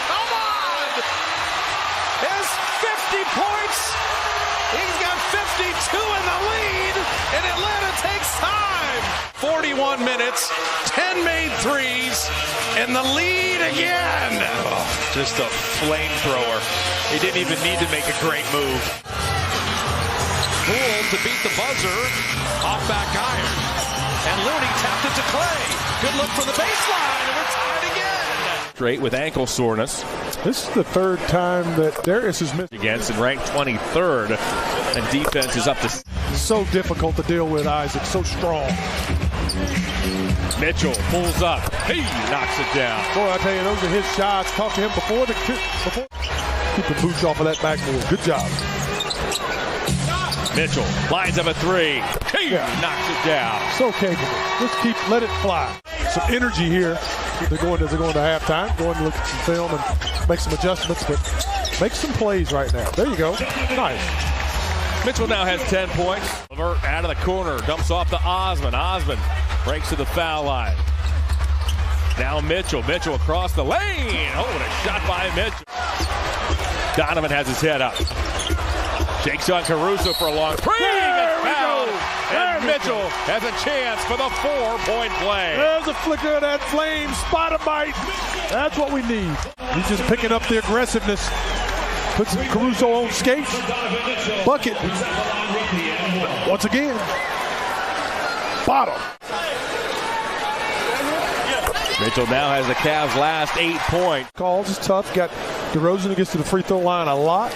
Come on! His 50 points. He's got 52 in the lead. And Atlanta takes time. 41 minutes. 10 made threes. And the lead again. Oh, just a flamethrower. He didn't even need to make a great move. Poole to beat the buzzer. Off back iron. And Looney tapped it to Klay. Good look for the baseline. And we're tied again. Straight with ankle soreness. This is the third time that Darius has missed against and ranked 23rd. And defense is up to. So difficult to deal with, Isaac. So strong. Mitchell pulls up. He knocks it down. Boy, I tell you, those are his shots. Talked to him before. Keep the boots off of that backboard. Good job. Mitchell lines up a 3. He knocks it down. So capable. Just let it fly. Some energy here. They're going to halftime. Going to look at some film and make some adjustments, but make some plays right now. There you go. Nice. Mitchell now has 10 points. Levert out of the corner, dumps off to Osman. Osman breaks to the foul line. Now Mitchell. Mitchell across the lane. Oh, and a shot by Mitchell. Donovan has his head up. Shakes on Caruso for a long three. And Mitchell has a chance for the 4-point play. There's a flicker of that flame. Spot a bite. That's what we need. He's just picking up the aggressiveness. Puts Caruso on skates. Bucket. Once again. Bottom. Mitchell now has the Cavs' last 8 points. Calls is tough. Got DeRozan who gets to the free throw line a lot.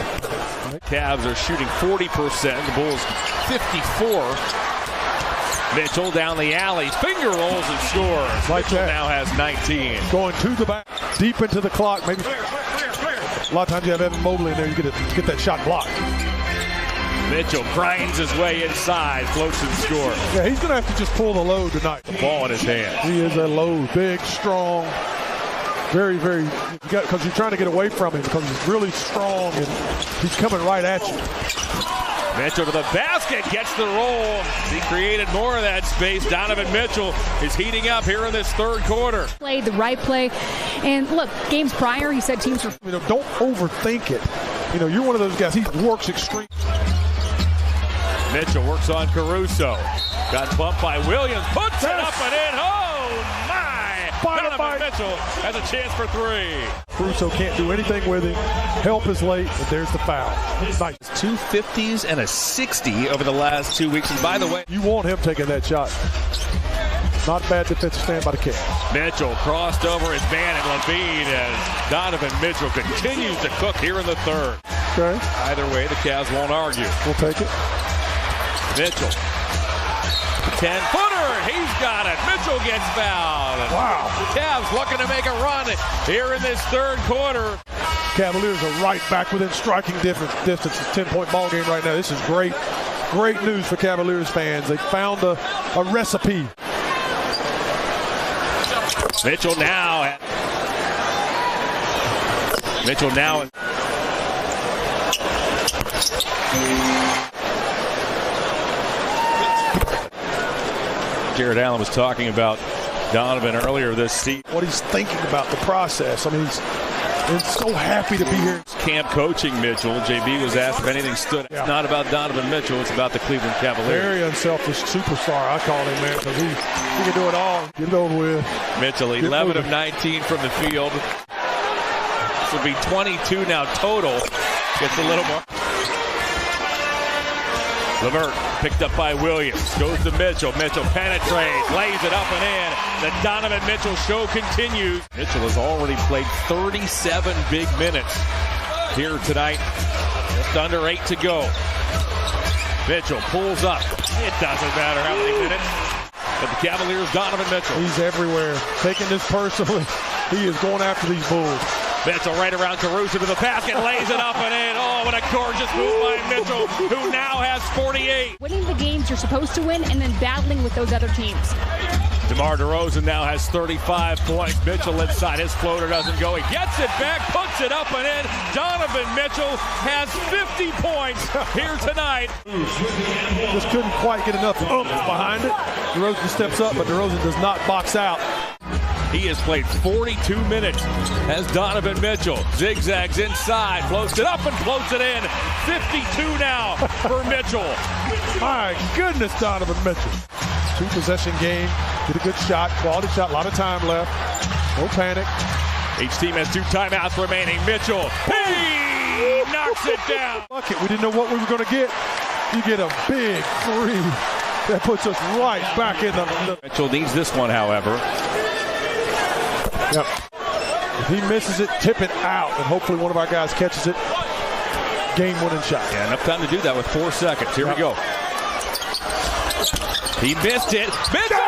Cavs are shooting 40%. The Bulls 54. Mitchell down the alley. Finger rolls and scores. Like Mitchell that. now has 19. Going to the back. Deep into the clock. Maybe. A lot of times you have Evan Mobley in there. You get that shot blocked. Mitchell grinds his way inside. Floats and scores. Yeah, he's going to have to just pull the load tonight. The ball in his hand. He is a load. Big, strong. Very, very, because you're trying to get away from him because he's really strong and he's coming right at you. Mitchell to the basket, gets the roll. He created more of that space. Donovan Mitchell is heating up here in this third quarter. Played the right play. And look, games prior, he said teams were... don't overthink it. You're one of those guys. He works extreme. Mitchell works on Caruso. Got bumped by Williams. Puts it up and in. Oh, my! Donovan Mitchell has a chance for three. Caruso can't do anything with him. Help is late, but there's the foul. Nice. 2 50s and a 60 over the last 2 weeks. And by the way, you want him taking that shot. Not bad defensive stand by the Cavs. Mitchell crossed over his man and Levine as Donovan Mitchell continues to cook here in the third. Okay. Either way, the Cavs won't argue. We'll take it. Mitchell. 10-footer. He's got it. Mitchell gets fouled. Wow. Cavs looking to make a run here in this third quarter. Cavaliers are right back within striking distance. It's a 10-point ball game right now. This is great. Great news for Cavaliers fans. They found a recipe. Mitchell now. Jared Allen was talking about Donovan earlier this season. What he's thinking about the process. I mean, he's so happy to be here. Camp coaching Mitchell. JB was asked if anything stood. Yeah. It's not about Donovan Mitchell. It's about the Cleveland Cavaliers. Very unselfish superstar, I call him, man, because he can do it all. Get it over with. Mitchell, 11 of 19 from the field. This will be 22 now total. Gets a little more. LeVert picked up by Williams. Goes to Mitchell. Mitchell penetrates. Lays it up and in. The Donovan Mitchell show continues. Mitchell has already played 37 big minutes here tonight. Just under 8 to go. Mitchell pulls up. It doesn't matter how many minutes. But the Cavaliers, Donovan Mitchell. He's everywhere. Taking this personally. He is going after these Bulls. Mitchell right around Caruso to the basket, lays it up and in. Oh, what a gorgeous move by Mitchell, who now has 48. Winning the games you're supposed to win and then battling with those other teams. DeMar DeRozan now has 35 points. Mitchell inside. His floater doesn't go. He gets it back, puts it up and in. Donovan Mitchell has 50 points here tonight. Just couldn't quite get enough oomph behind it. DeRozan steps up, but DeRozan does not box out. He has played 42 minutes as Donovan Mitchell zigzags inside, floats it up and floats it in. 52 now for Mitchell. My goodness, Donovan Mitchell. 2-possession game, did a good shot, quality shot, a lot of time left. No panic. Each team has 2 timeouts remaining. Mitchell, he knocks it down. We didn't know what we were going to get. You get a big three. That puts us right back in the... Mitchell needs this one, however. Yep. If he misses it, tip it out, and hopefully one of our guys catches it. Game-winning shot. Yeah, enough time to do that with 4 seconds. Here we go. He missed it. Mitchell!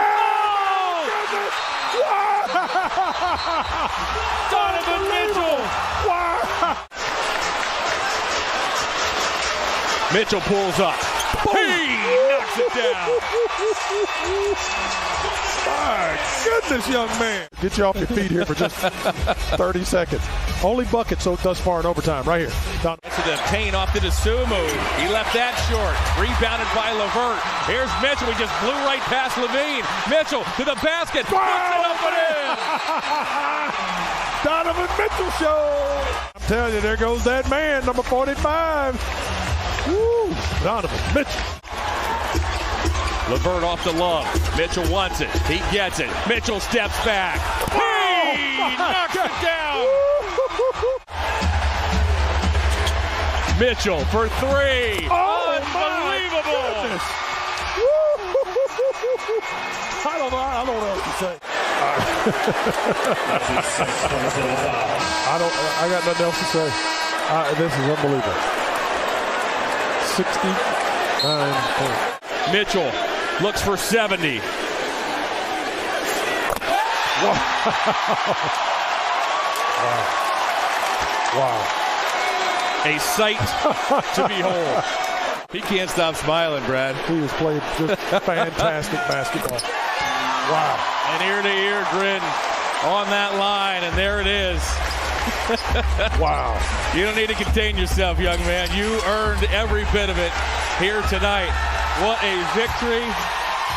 Donovan Mitchell! Mitchell pulls up. He knocks it down. My goodness, young man. Get you off your feet here for just 30 seconds. Only bucket so thus far in overtime, right here. To the paint off to Sumu. He left that short. Rebounded by LeVert. Here's Mitchell. He just blew right past Levine. Mitchell to the basket. Puts it up and in. Donovan Mitchell show. I'm telling you, there goes that man, number 45. Woo! Donovan Mitchell. LeVert off the Love. Mitchell wants it. He gets it. Mitchell steps back. He knocks it down. Mitchell for 3. Oh, unbelievable. I don't know what else to say. I got nothing else to say. This is unbelievable. 69 points. Mitchell looks for 70. Wow. Wow. A sight to behold. He can't stop smiling, Brad. He has played just fantastic basketball. Wow. An ear-to-ear grin on that line, and there it is. Wow. You don't need to contain yourself, young man. You earned every bit of it here tonight. What a victory.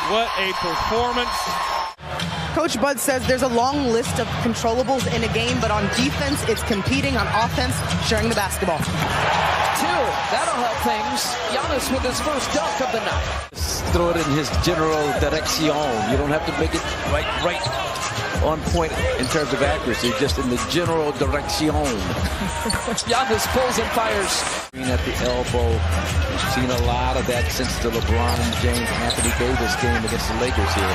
What a performance. Coach Bud says there's a long list of controllables in a game, but on defense, it's competing. On offense, sharing the basketball. 2. That'll help things. Giannis with his first dunk of the night. Just throw it in his general direction. You don't have to make it right on point in terms of accuracy, just in the general direction. Giannis pulls and fires. At the elbow. We've seen a lot of that since the LeBron James Anthony Davis game against the Lakers here.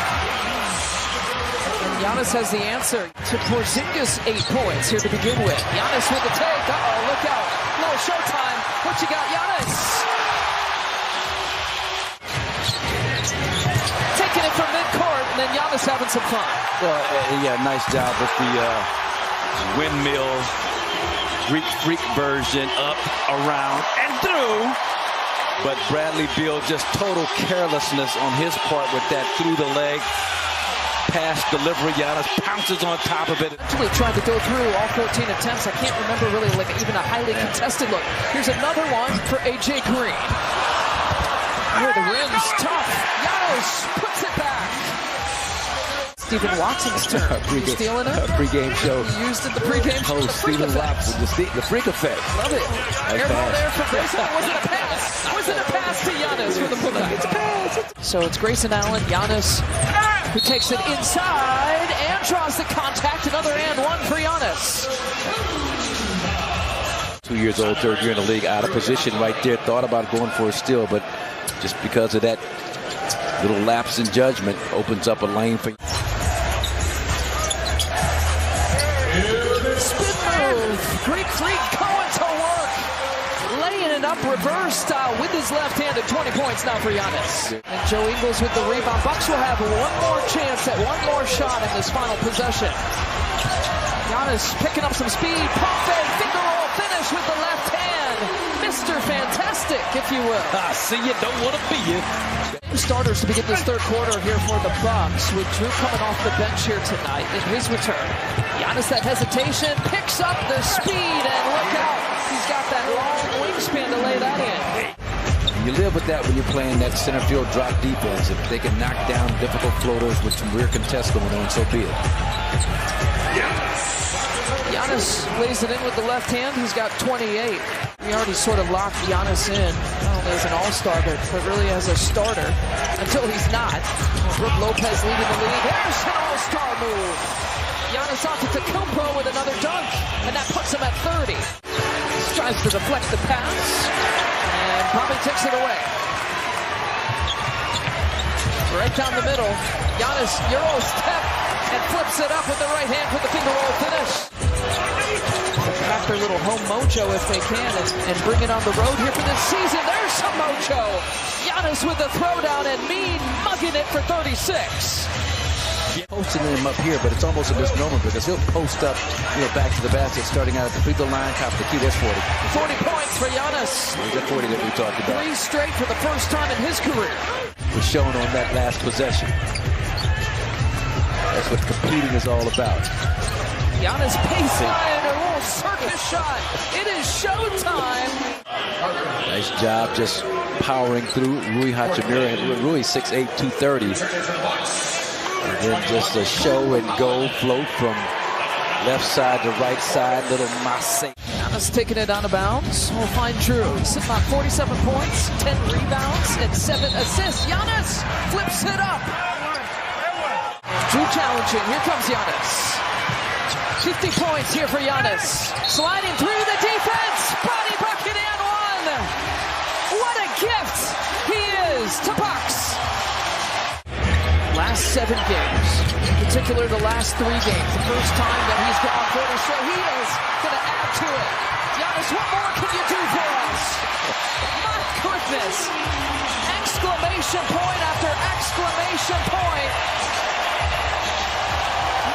And Giannis has the answer to Porzingis' 8 points here to begin with. Giannis with the take. Uh-oh, look out. Little showtime. What you got, Giannis? Taking it from midcourt, and then Giannis having some fun. Well, yeah, nice job with the windmill Greek freak version, up, around, and through. But Bradley Beal, just total carelessness on his part with that through the leg pass delivery. Giannis pounces on top of it. Actually tried to go through all 14 attempts. I can't remember really like even a highly contested look. Here's another one for A.J. Green. Here the rim's tough. Giannis puts it back. Stephen Watson's turn. Stealing it? Pre-game show. He used it the pre-game show. Host Stephen Watson, the freak effect. Love it. Airball there for Grayson. Was it a pass? Was it a pass to Giannis for the putback? It's a pass. So it's Grayson Allen, Giannis, who takes it inside and draws the contact. Another and one for Giannis. 2 years old, third year in the league, out of position right there. Thought about going for a steal, but just because of that little lapse in judgment, opens up a lane for. Spin move. Greek freak going to work. Laying it up reverse style with his left hand at 20 points now for Giannis. And Joe Ingles with the rebound. Bucks will have one more chance at one more shot in this final possession. Giannis picking up some speed. Pump fake, finger roll finish with the left hand. Mr. Fantastic, if you will. I see you, don't want to be you. Starters to begin this third quarter here for the Bucks, with Drew coming off the bench here tonight in his return. Giannis, that hesitation, picks up the speed, and look out. He's got that long wingspan to lay that in. You live with that when you're playing that center field drop defense. If they can knock down difficult floaters with some rear contest going on, so be it. Giannis lays it in with the left hand. He's got 28. We already sort of locked Giannis in, not only as an all-star, but really as a starter, until he's not. Brook Lopez leading the league. There's an all-star move. Giannis off to Tecumpo with another dunk, and that puts him at 30. Tries to deflect the pass, and probably takes it away. Right down the middle, Giannis Euro step, and flips it up with the right hand for the finger roll finish. Back their little home mojo if they can, and bring it on the road here for this season. There's some mojo. Giannis with the throwdown, and Mead mugging it for 36. Posting him up here, but it's almost a misnomer because he'll post up, back to the basket, starting out at the free throw line, top of the key. That's 40. 40 points for Giannis. There's that 40 that we talked about. 3 straight for the first time in his career. Was shown on that last possession. That's what competing is all about. Giannis baseline, a little circus shot. It is showtime. Nice job just powering through Rui Hachimura. Rui 6'8", 230. And then just a show and go float from left side to right side. Little masse. Giannis taking it out of bounds. We'll find Drew. He's sitting on 47 points, 10 rebounds, and 7 assists. Giannis flips it up. Drew challenging. Here comes Giannis. 50 points here for Giannis. Sliding through the defense. Body bucket and one. What a gift he is to Bucks. Last 7 games, in particular the last 3 games, the first time that he's gone 40 straight. He is going to add to it. Giannis, what more can you do for us? My goodness. Exclamation point after exclamation point.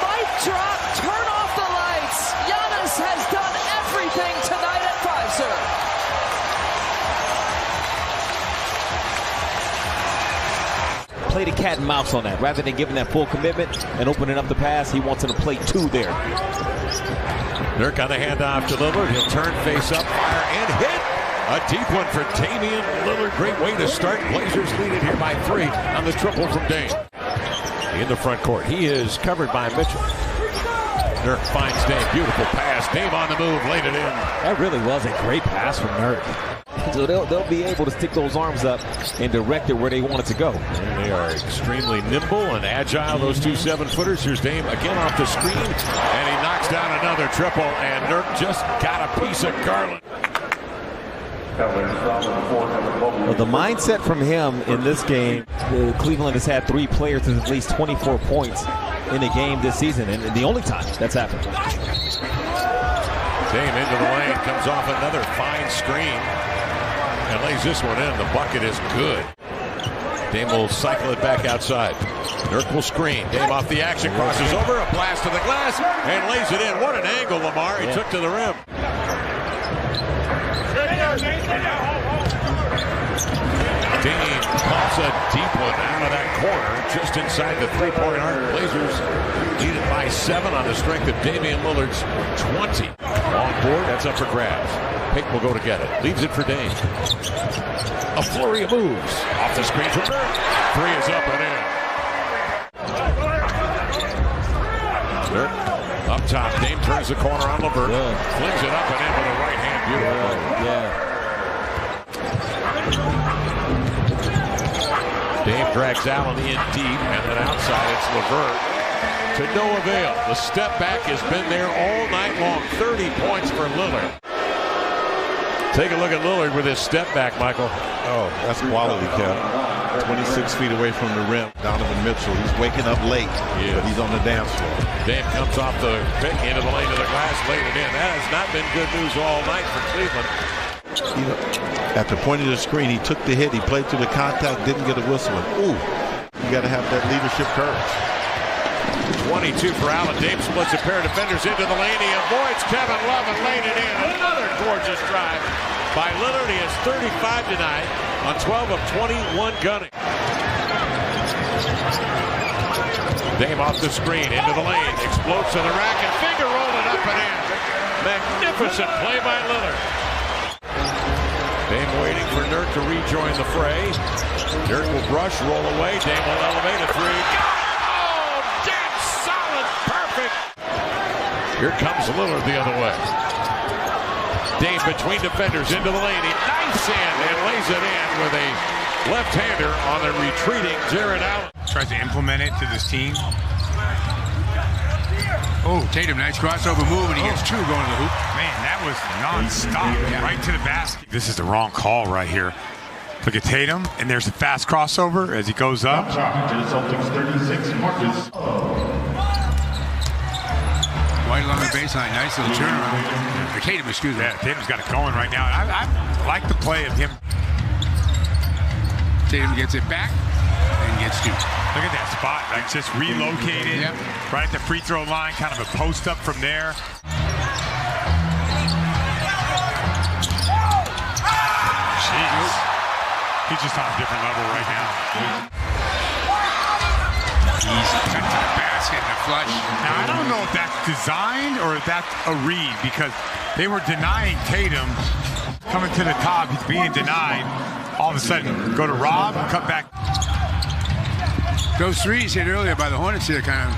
Mic drop, turn off the lights. Giannis has done everything tonight at Pfizer. Played a cat and mouse on that. Rather than giving that full commitment and opening up the pass, he wants him to play 2 there. Dirk on the handoff delivered. He'll turn face up, fire, and hit. A deep one for Damian Lillard. Great way to start. Blazers lead it here by 3 on the triple from Dame. In the front court, he is covered by Mitchell. Nurk finds Dame. Beautiful pass. Dame on the move. Laid it in. That really was a great pass from Nurk. So they'll be able to stick those arms up and direct it where they want it to go. And they are extremely nimble and agile, those two 7-footers. Here's Dame again off the screen, and he knocks down another triple, and Nurk just got a piece of Garland. Well, the mindset from him in this game, Cleveland has had 3 players with at least 24 points in a game this season, and the only time that's happened. Dame into the lane, comes off another fine screen, and lays this one in. The bucket is good. Dame will cycle it back outside. Nurk will screen. Dame off the action, crosses over, a blast to the glass, and lays it in. What an angle, Lamar. He took to the rim. Dame pops a deep one out of that corner, just inside the 3-point arc. Blazers lead it by 7 on the strength of Damian Lillard's 20. On board, that's up for grabs. Pick will go to get it. Leaves it for Dame. A flurry of moves. Off the screen from Nurk. 3 is up and in. Nurk up top. Dame turns the corner on Levert. Flings it up and in with a right hand. Beautiful. Dame drags Allen in deep, and then outside it's Levert. To no avail. The step back has been there all night long. 30 points for Lillard. Take a look at Lillard with his step back, Michael. Oh, that's quality, Kev. 26 feet away from the rim. Donovan Mitchell, he's waking up late, but he's on the dance floor. Dame comes off the pick into the lane of the glass, laid it in. That has not been good news all night for Cleveland. You know, at the point of the screen, he took the hit, he played through the contact, didn't get a whistle. Ooh, you got to have that leadership courage. 22 for Allen. Dame splits a pair of defenders into the lane. He avoids Kevin Love and laid it in. Another gorgeous drive by Lillard. He has 35 tonight on 12 of 21 gunning. Dame off the screen into the lane. Explodes to the rack and finger roll it up and in. Magnificent play by Lillard. Dame waiting for Nurk to rejoin the fray. Nurk will brush, roll away. Dame will elevate a 3. Oh, Dame solid, perfect. Here comes Lillard the other way. Dame between defenders into the lane. He knifes in and lays it in with a left-hander on the retreating Jared Allen. Tries to implement it to this team. Oh, Tatum, nice crossover move, and he gets 2 going to the hoop. Man, that was non-stop, right to the basket. This is the wrong call right here. Look at Tatum, and there's a fast crossover as he goes up. White along the baseline, nice little turnaround. Tatum, excuse me. Yeah, Tatum's got it going right now. I like the play of him. Tatum gets it back and gets 2. Look at that spot, like just relocated, right at the free throw line, kind of a post up from there. Jeez. He's just on a different level right now. He's cut to the basket and a flush. Now, I don't know if that's designed or if that's a read, because they were denying Tatum coming to the top. He's being denied. All of a sudden, go to Rob, cut back. Those 3s hit earlier by the Hornets here kind of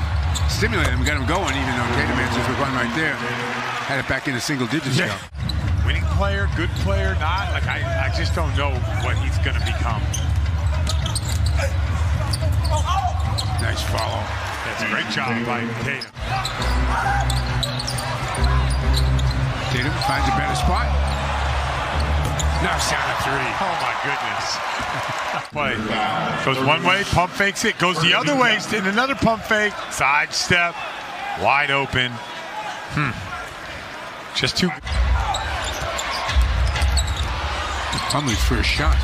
stimulated them, got them going, even though Tatum answers with one right there. Had it back into single digits. Yeah. Winning player, good player, not. Like, I just don't know what he's going to become. Nice follow. That's a great job by Tatum. Tatum finds a better spot. Knocks down a 3. Oh, my goodness. Play. Goes one way, pump fakes it. Goes the other way, in another pump fake. Side step. Wide open. Just too. Plumlee's first shot.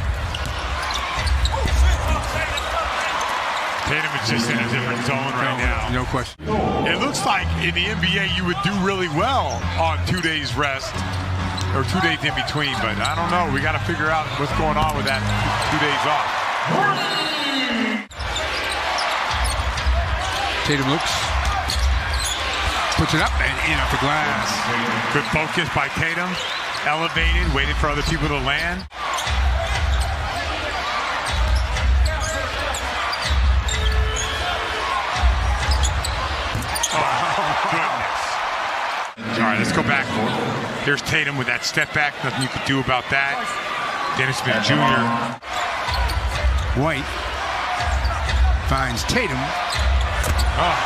Tatum is just in a different zone right now. No question. It looks like in the NBA you would do really well on 2 days rest. Or 2 days in between, but I don't know. We got to figure out what's going on with that 2 days off. Tatum looks, puts it up and in off the glass. Good focus by Tatum. elevated, waited for other people to land. All right, let's go back for it. Here's Tatum with that step back. Nothing you could do about that. Dennis Smith Jr. White finds Tatum. Oh.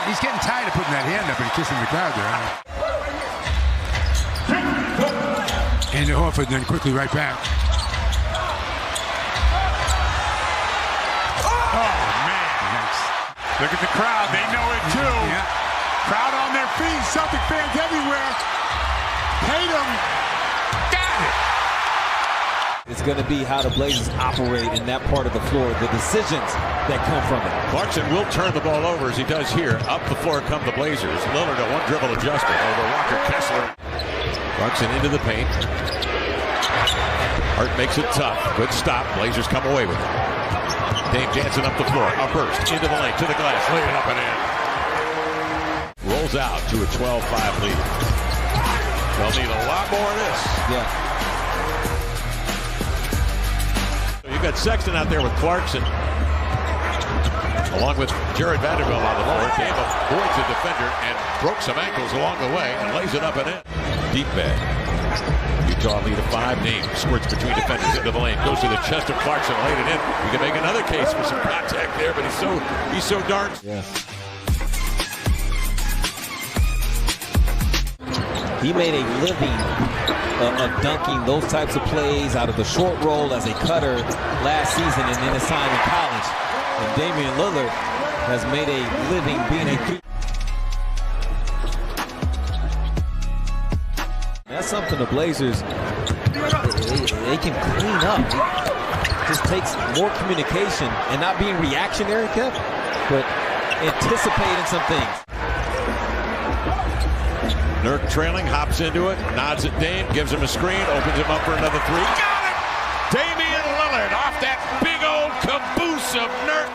He's getting tired of putting that hand up and kissing the crowd there. And Horford then quickly right back. Oh, man. Nice. Look at the crowd. They know it, too. Yeah. Crowd on their feet. Celtic fans everywhere. Tatum got it. It's going to be how the Blazers operate in that part of the floor, the decisions that come from it. Clarkson will turn the ball over as he does here. Up the floor come the Blazers. Lillard a one dribble adjustment over Walker Kessler. Clarkson into the paint. Hart makes it tough. Good stop. Blazers come away with it. Dame dancing up the floor. A burst into the lane, to the glass. Lay it up and in. Rolls out to a 12-5 lead. They'll need a lot more of this. Yeah. You've got Sexton out there with Clarkson, along with Jared Vanderbilt on the floor. Dame avoids a defender and broke some ankles along the way and lays it up and in. Deep bag. Utah lead of 5. Dame squirts between defenders into the lane. Goes to the chest of Clarkson, laid it in. You can make another case for some contact there, but he's so darn. Yeah. He made a living of dunking those types of plays out of the short roll as a cutter last season and then his time in college. And Damian Lillard has made a living being a... That's something the Blazers, they can clean up. It just takes more communication and not being reactionary, Kev, but anticipating some things. Nurk trailing, hops into it, nods at Dame, gives him a screen, opens him up for another three. Got it! Damian Lillard off that big old caboose of Nurk.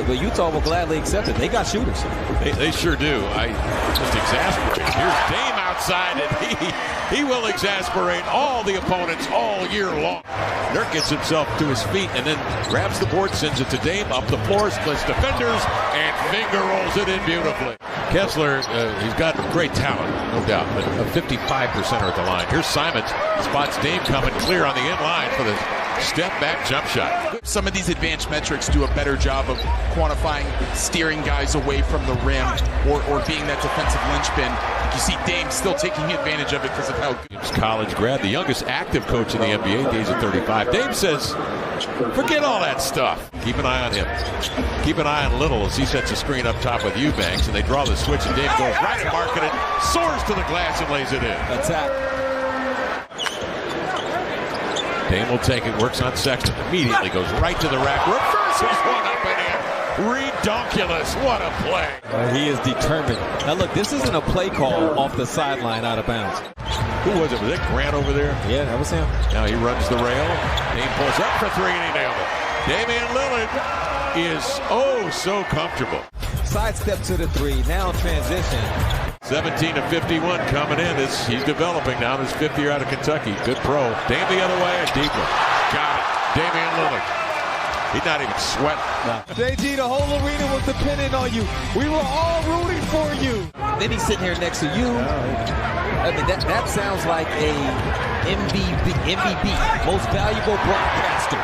But Utah will gladly accept it. They got shooters. They sure do. I just exasperate. Here's Dame outside, and he will exasperate all the opponents all year long. Nurk gets himself to his feet and then grabs the board, sends it to Dame, up the floor, splits defenders, and finger rolls it in beautifully. Kessler, he's got great talent, no doubt, but a 55% at the line. Here's Simons, spots Dame coming clear on the in line for the step-back jump shot. Some of these advanced metrics do a better job of quantifying steering guys away from the rim or being that defensive linchpin. You see Dame still taking advantage of it because of how good. He's college grad, the youngest active coach in the NBA, days at 35. Dame says, forget all that stuff. Keep an eye on him. Keep an eye on Little as he sets a screen up top with Eubanks, and they draw the switch, and Dame goes right at market it, soars to the glass, and lays it in. Attack. Dame will take it, works on Sexton, immediately goes right to the rack, reverses one up and in. Redonkulous, what a play. He is determined. Now look, this isn't a play call off the sideline out of bounds. Who was it? Was it Grant over there? Yeah, that was him. Now he runs the rail. Dame pulls up for three and he nailed it. Damian Lillard is so comfortable. Sidestep to the three, now transition. 17 of 51 coming in. He's developing now in his 5th year out of Kentucky. Good pro. Dame the other way, a deep one. Got it. Damian Lillard. He's not even sweating. No. JG, the whole arena was dependent on you. We were all rooting for you. Then he's sitting here next to you. I mean, that sounds like a MVP, most valuable broadcaster.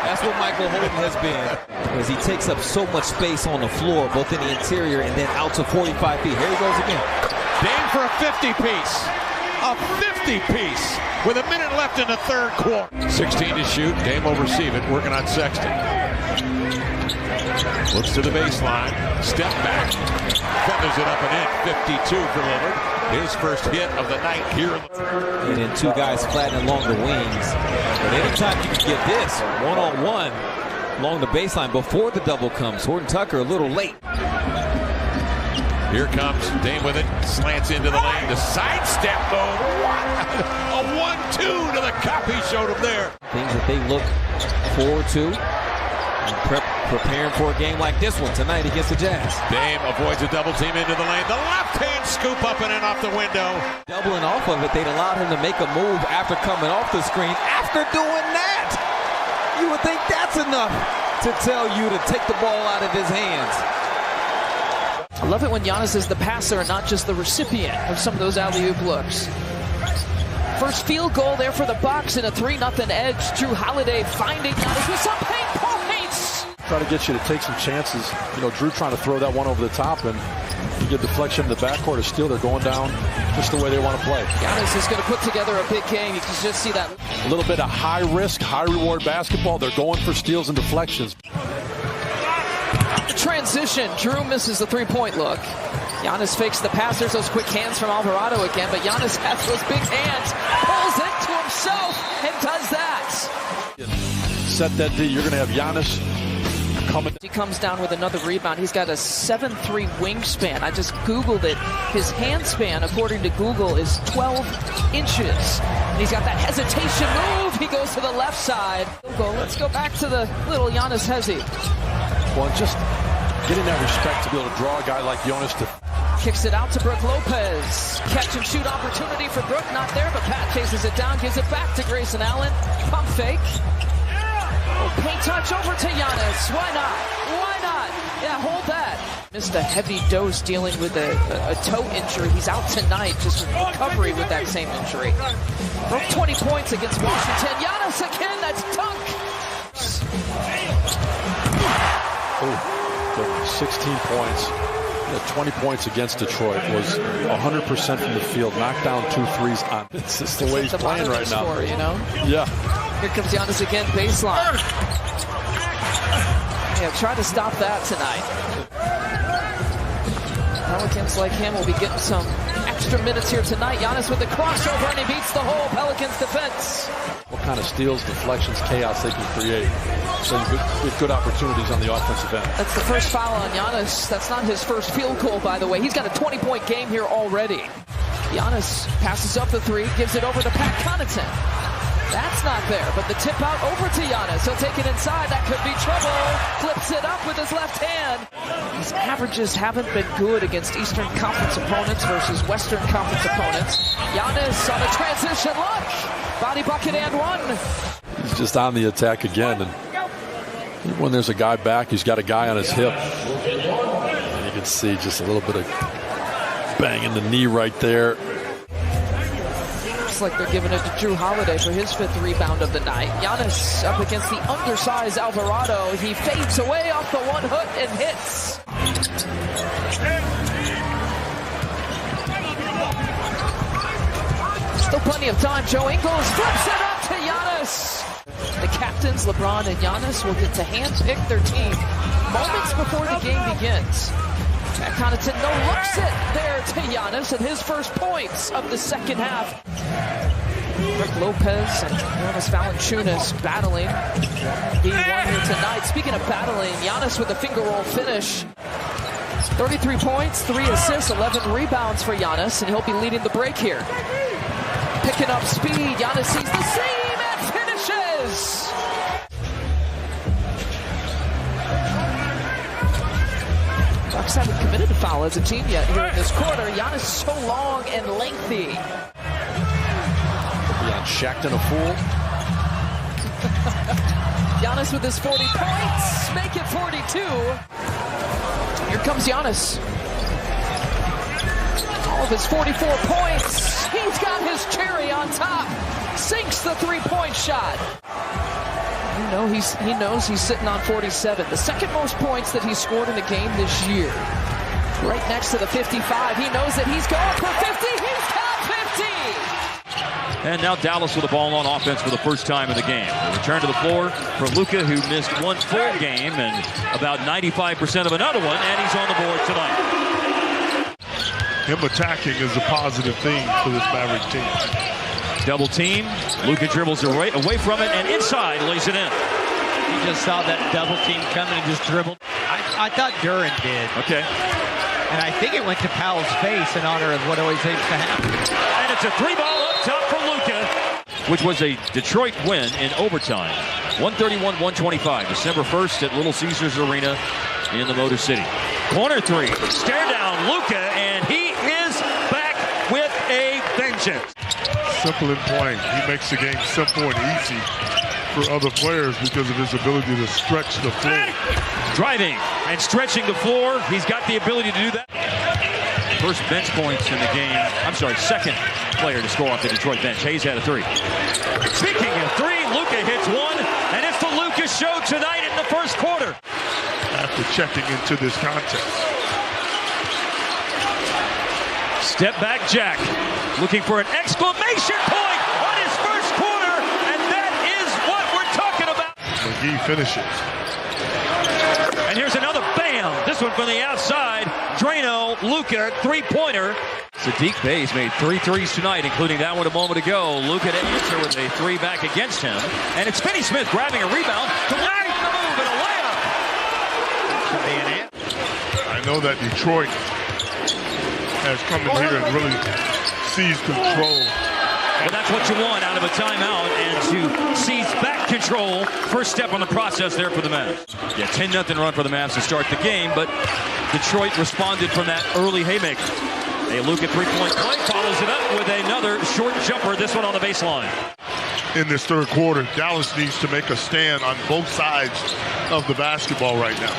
That's what Michael Holden has been, as he takes up so much space on the floor, both in the interior and then out to 45 feet. Here he goes again. Dame for a 50-piece. A 50-piece with a minute left in the third quarter. 16 to shoot. Dame will receive it, working on Sexton. Looks to the baseline. Step back. Feathers it up and in. 52 for Lillard. His first hit of the night here. And then two guys flattening along the wings. But anytime you can get this one-on-one along the baseline before the double comes, Horton Tucker a little late. Here comes Dame with it. Slants into the lane. The sidestep, though. A 1-2 to the cup. He showed him there. Things that they look forward to and preparing for a game like this one tonight against the Jazz. Dame avoids a double team into the lane. The left-hand scoop up and in off the window. Doubling off of it, they'd allowed him to make a move after coming off the screen. After doing that, you would think that's enough to tell you to take the ball out of his hands. I love it when Giannis is the passer and not just the recipient of some of those alley-oop looks. First field goal there for the Bucks in a 3-0 edge. Jrue Holiday finding Giannis with some paint points. Try to get you to take some chances. You know, Jrue trying to throw that one over the top, and you get deflection in the backcourt, a steal. They're going down just the way they want to play. Giannis is going to put together a big game. You can just see that. A little bit of high risk, high reward basketball. They're going for steals and deflections. Transition. Jrue misses the three-point look. Giannis fakes the pass. There's those quick hands from Alvarado again, but Giannis has those big hands, pulls it to himself, and does that. Set that D. You're going to have Giannis coming. He comes down with another rebound. He's got a 7'3" wingspan. I just Googled it. His hand span, according to Google, is 12 inches. And he's got that hesitation move. He goes to the left side. Let's go back to the little Giannis Hezi. Well, just getting that respect to be able to draw a guy like Jonas to. Kicks it out to Brook Lopez. Catch and shoot opportunity for Brook. Not there, but Pat chases it down. Gives it back to Grayson Allen. Pump fake. Oh, paint touch over to Giannis. Why not? Why not? Yeah, hold that. Missed a heavy dose dealing with a toe injury. He's out tonight just with recovery with that same injury. Broke 20 points against Washington. Giannis again. That's dunk. Oh, 16 points. 20 points against Detroit, was 100% from the field, knocked down 2 threes on. It's just the way he's playing right now. Score, you know? Yeah. Here comes Giannis again, baseline. Yeah, try to stop that tonight. Pelicans like him will be getting some extra minutes here tonight. Giannis with the crossover, and he beats the whole Pelicans defense. What kind of steals, deflections, chaos they can create. Some good opportunities on the offensive end. That's the first foul on Giannis. That's not his first field goal, by the way. He's got a 20-point game here already. Giannis passes up the three, gives it over to Pat Connaughton. That's not there, but the tip out over to Giannis. He'll take it inside. That could be trouble. Flips it up with his left hand. His averages haven't been good against Eastern Conference opponents versus Western Conference opponents. Giannis on a transition look. Body bucket and one. He's just on the attack again. And when there's a guy back, he's got a guy on his hip. And you can see just a little bit of bang in the knee right there. Looks like they're giving it to Jrue Holiday for his 5th rebound of the night. Giannis up against the undersized Alvarado. He fades away off the one hook and hits. Still plenty of time. Joe Ingles flips it up to Giannis. The captains, LeBron and Giannis, will get to handpick their team moments before the game begins. Pat Connaughton no-looks it there to Giannis and his first points of the second half. Brook Lopez and Jonas Valanciunas battling. He won here tonight. Speaking of battling, Giannis with a finger roll finish. 33 points, 3 assists, 11 rebounds for Giannis, and he'll be leading the break here. Picking up speed, Giannis sees the seam and finishes! Bucks haven't committed a foul as a team yet here in this quarter. Giannis so long and lengthy. Beyond Shackton a fool. Giannis with his 40 points, make it 42. Here comes Giannis. All of his 44 points. He's got his cherry on top. Sinks the three-point shot. He knows he's sitting on 47. The second most points that he's scored in a game this year. Right next to the 55. He knows that he's going for 50. He's got 50. And now Dallas with the ball on offense for the first time in the game. A return to the floor for Luka, who missed one full game and about 95% of another one, and he's on the board tonight. Him attacking is a positive thing for this Maverick team. Double team. Luka dribbles away from it and inside lays it in. He just saw that double team coming and just dribbled. I thought Duran did. Okay. And I think it went to Powell's face in honor of what always seems to happen. And it's a 3-ball up top for Luka. which was a Detroit win in overtime. 131-125, December 1st at Little Caesars Arena in the Motor City. Corner three, stare down Luka, and he is back with a vengeance. Simple and plain. He makes the game simple and easy for other players because of his ability to stretch the floor. Driving and stretching the floor. He's got the ability to do that. First bench points in the game. I'm sorry, second player to score off the Detroit bench. Hayes had a three. Speaking of three, Luka hits one, and it's the Luka show tonight in the first quarter. After checking into this contest. Step back Jack, looking for an exclamation point on his first quarter, and that is what we're talking about. McGee finishes. And here's another bam. This one from the outside. Drano, Luka, three-pointer. Saddiq Bey's made 3 threes tonight, including that one a moment ago. Luka to answer with a three back against him. And it's Finney Smith grabbing a rebound. Delaying the move and a layup. I know that Detroit has come in here and really seized control. Well, that's what you want out of a timeout, and to seize back control. First step on the process there for the Mavs. Yeah, 10-0 run for the Mavs to start the game, but Detroit responded from that early haymaker. A Luka three-point play follows it up with another short jumper, this one on the baseline. In this third quarter, Dallas needs to make a stand on both sides of the basketball right now.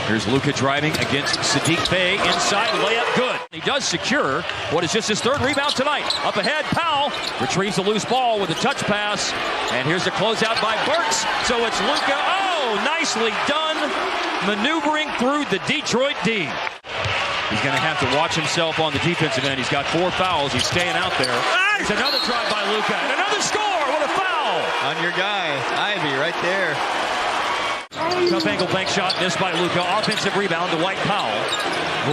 Here's Luka driving against Saddiq Bey. Inside, layup good. He does secure what is just his third rebound tonight. Up ahead, Powell retrieves the loose ball with a touch pass. And here's the closeout by Burks. So it's Luka. Oh, nicely done. Maneuvering through the Detroit D. He's going to have to watch himself on the defensive end. He's got 4 fouls. He's staying out there. There's another drive by Luka. And another score. What a foul. On your guy, Ivy, right there. Tough angle bank shot missed by Luka. Offensive rebound to White Powell.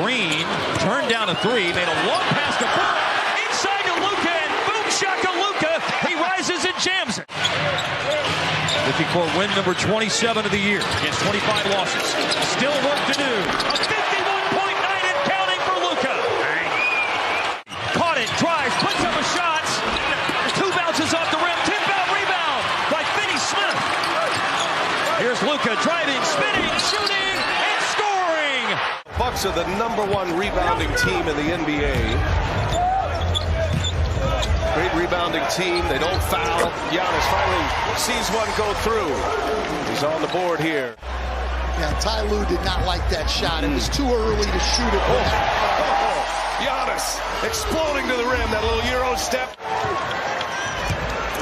Green turned down a three, made a long pass to Burke. Inside to Luka, and boom shaka Luka. He rises and jams it. Looking for win number 27 of the year against 25 losses. Still work to do. A 51-point night and counting for Luka. Caught it, drives, puts up a shot. 2 bounces off the rim. 10-foul rebound by Finney Smith. Here's Luka driving, spinning, shooting, and scoring. Bucks are the #1 rebounding team in the NBA. Great rebounding team. They don't foul. Giannis finally sees one go through. He's on the board here. Yeah, Ty Lue did not like that shot. It was too early to shoot it. Giannis exploding to the rim. That little Euro step.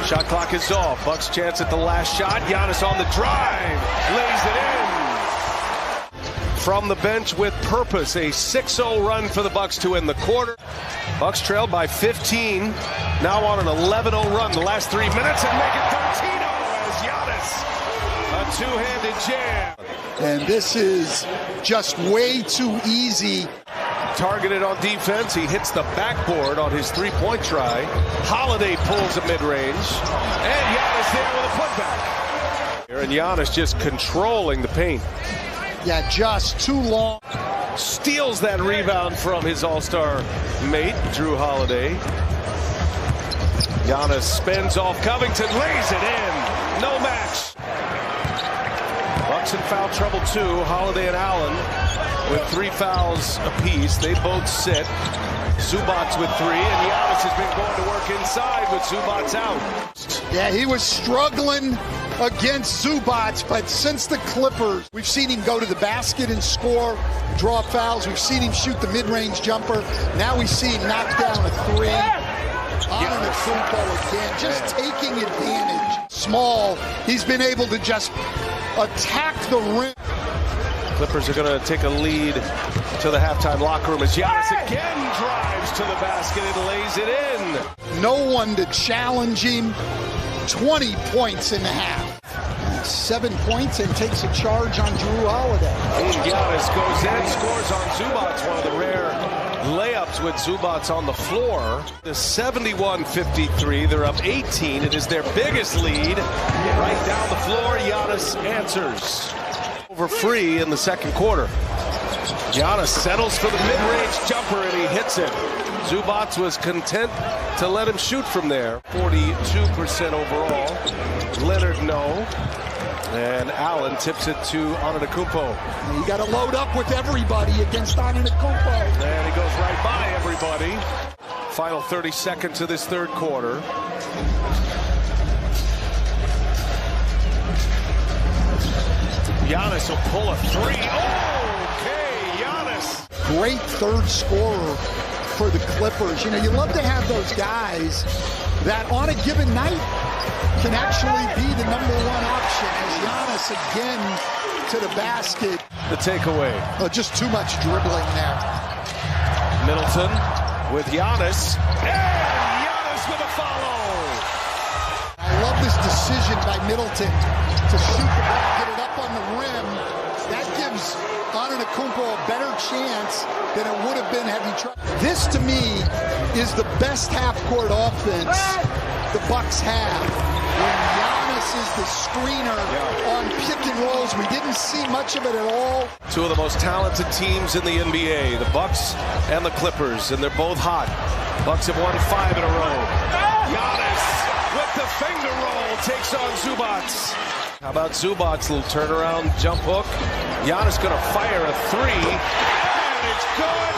Shot clock is off. Bucks chance at the last shot. Giannis on the drive. Lays it in. From the bench with purpose. A 6-0 run for the Bucks to end the quarter. Bucks trailed by 15. Now on an 11-0 run the last 3 minutes and make it 13-0 as Giannis. A two-handed jam. And this is just way too easy. Targeted on defense. He hits the backboard on his three-point try. Holiday pulls a mid-range. And Giannis there with a putback. And Giannis just controlling the paint. Yeah, just too long. Steals that rebound from his all-star mate, Drew Holiday. Giannis spins off Covington, lays it in. No match. Bucks in foul trouble too. Holiday and Allen with 3 fouls apiece. They both sit. Zubac with 3, and Giannis has been going to work inside with Zubac out. Yeah, he was struggling against Zubac, but since the Clippers, we've seen him go to the basket and score, draw fouls. We've seen him shoot the mid-range jumper. Now we see him knock down a 3. On the Kumpo again, just taking advantage. Small, he's been able to just attack the rim. Clippers are going to take a lead to the halftime locker room as Giannis again drives to the basket and lays it in. No one to challenge him. 20 points in the half. 7 points and takes a charge on Drew Holiday. And Giannis goes in, scores on Zubac, one of the rare layups with Zubac on the floor. The 71-53, they're up 18. It is their biggest lead. Right down the floor, Giannis answers. Over free in the second quarter. Giannis settles for the mid-range jumper, and he hits it. Zubac was content to let him shoot from there. 42% overall. Leonard, no. And Allen tips it to Antetokounmpo. You got to load up with everybody against Antetokounmpo. And he goes right by everybody. Final 30 seconds of this third quarter. Giannis will pull a three. Oh, okay, Giannis. Great third scorer for the Clippers. You know, you love to have those guys that on a given night can actually be the #1 option. As Giannis again to the basket. The takeaway. Oh, just too much dribbling there. Middleton with Giannis. And Giannis with a follow. I love this decision by Middleton to shoot the ball, get it up on the rim. That gives Antetokounmpo a better chance than it would have been had he tried. This, to me, is the best half-court offense the Bucks have. When Giannis is the screener on pick and rolls, we didn't see much of it at all. Two of the most talented teams in the NBA, the Bucks and the Clippers, and they're both hot. Bucks have won 5 in a row. Giannis with the finger roll takes on Zubac. How about Zubac? Little turnaround jump hook. Giannis gonna fire a three, and it's good.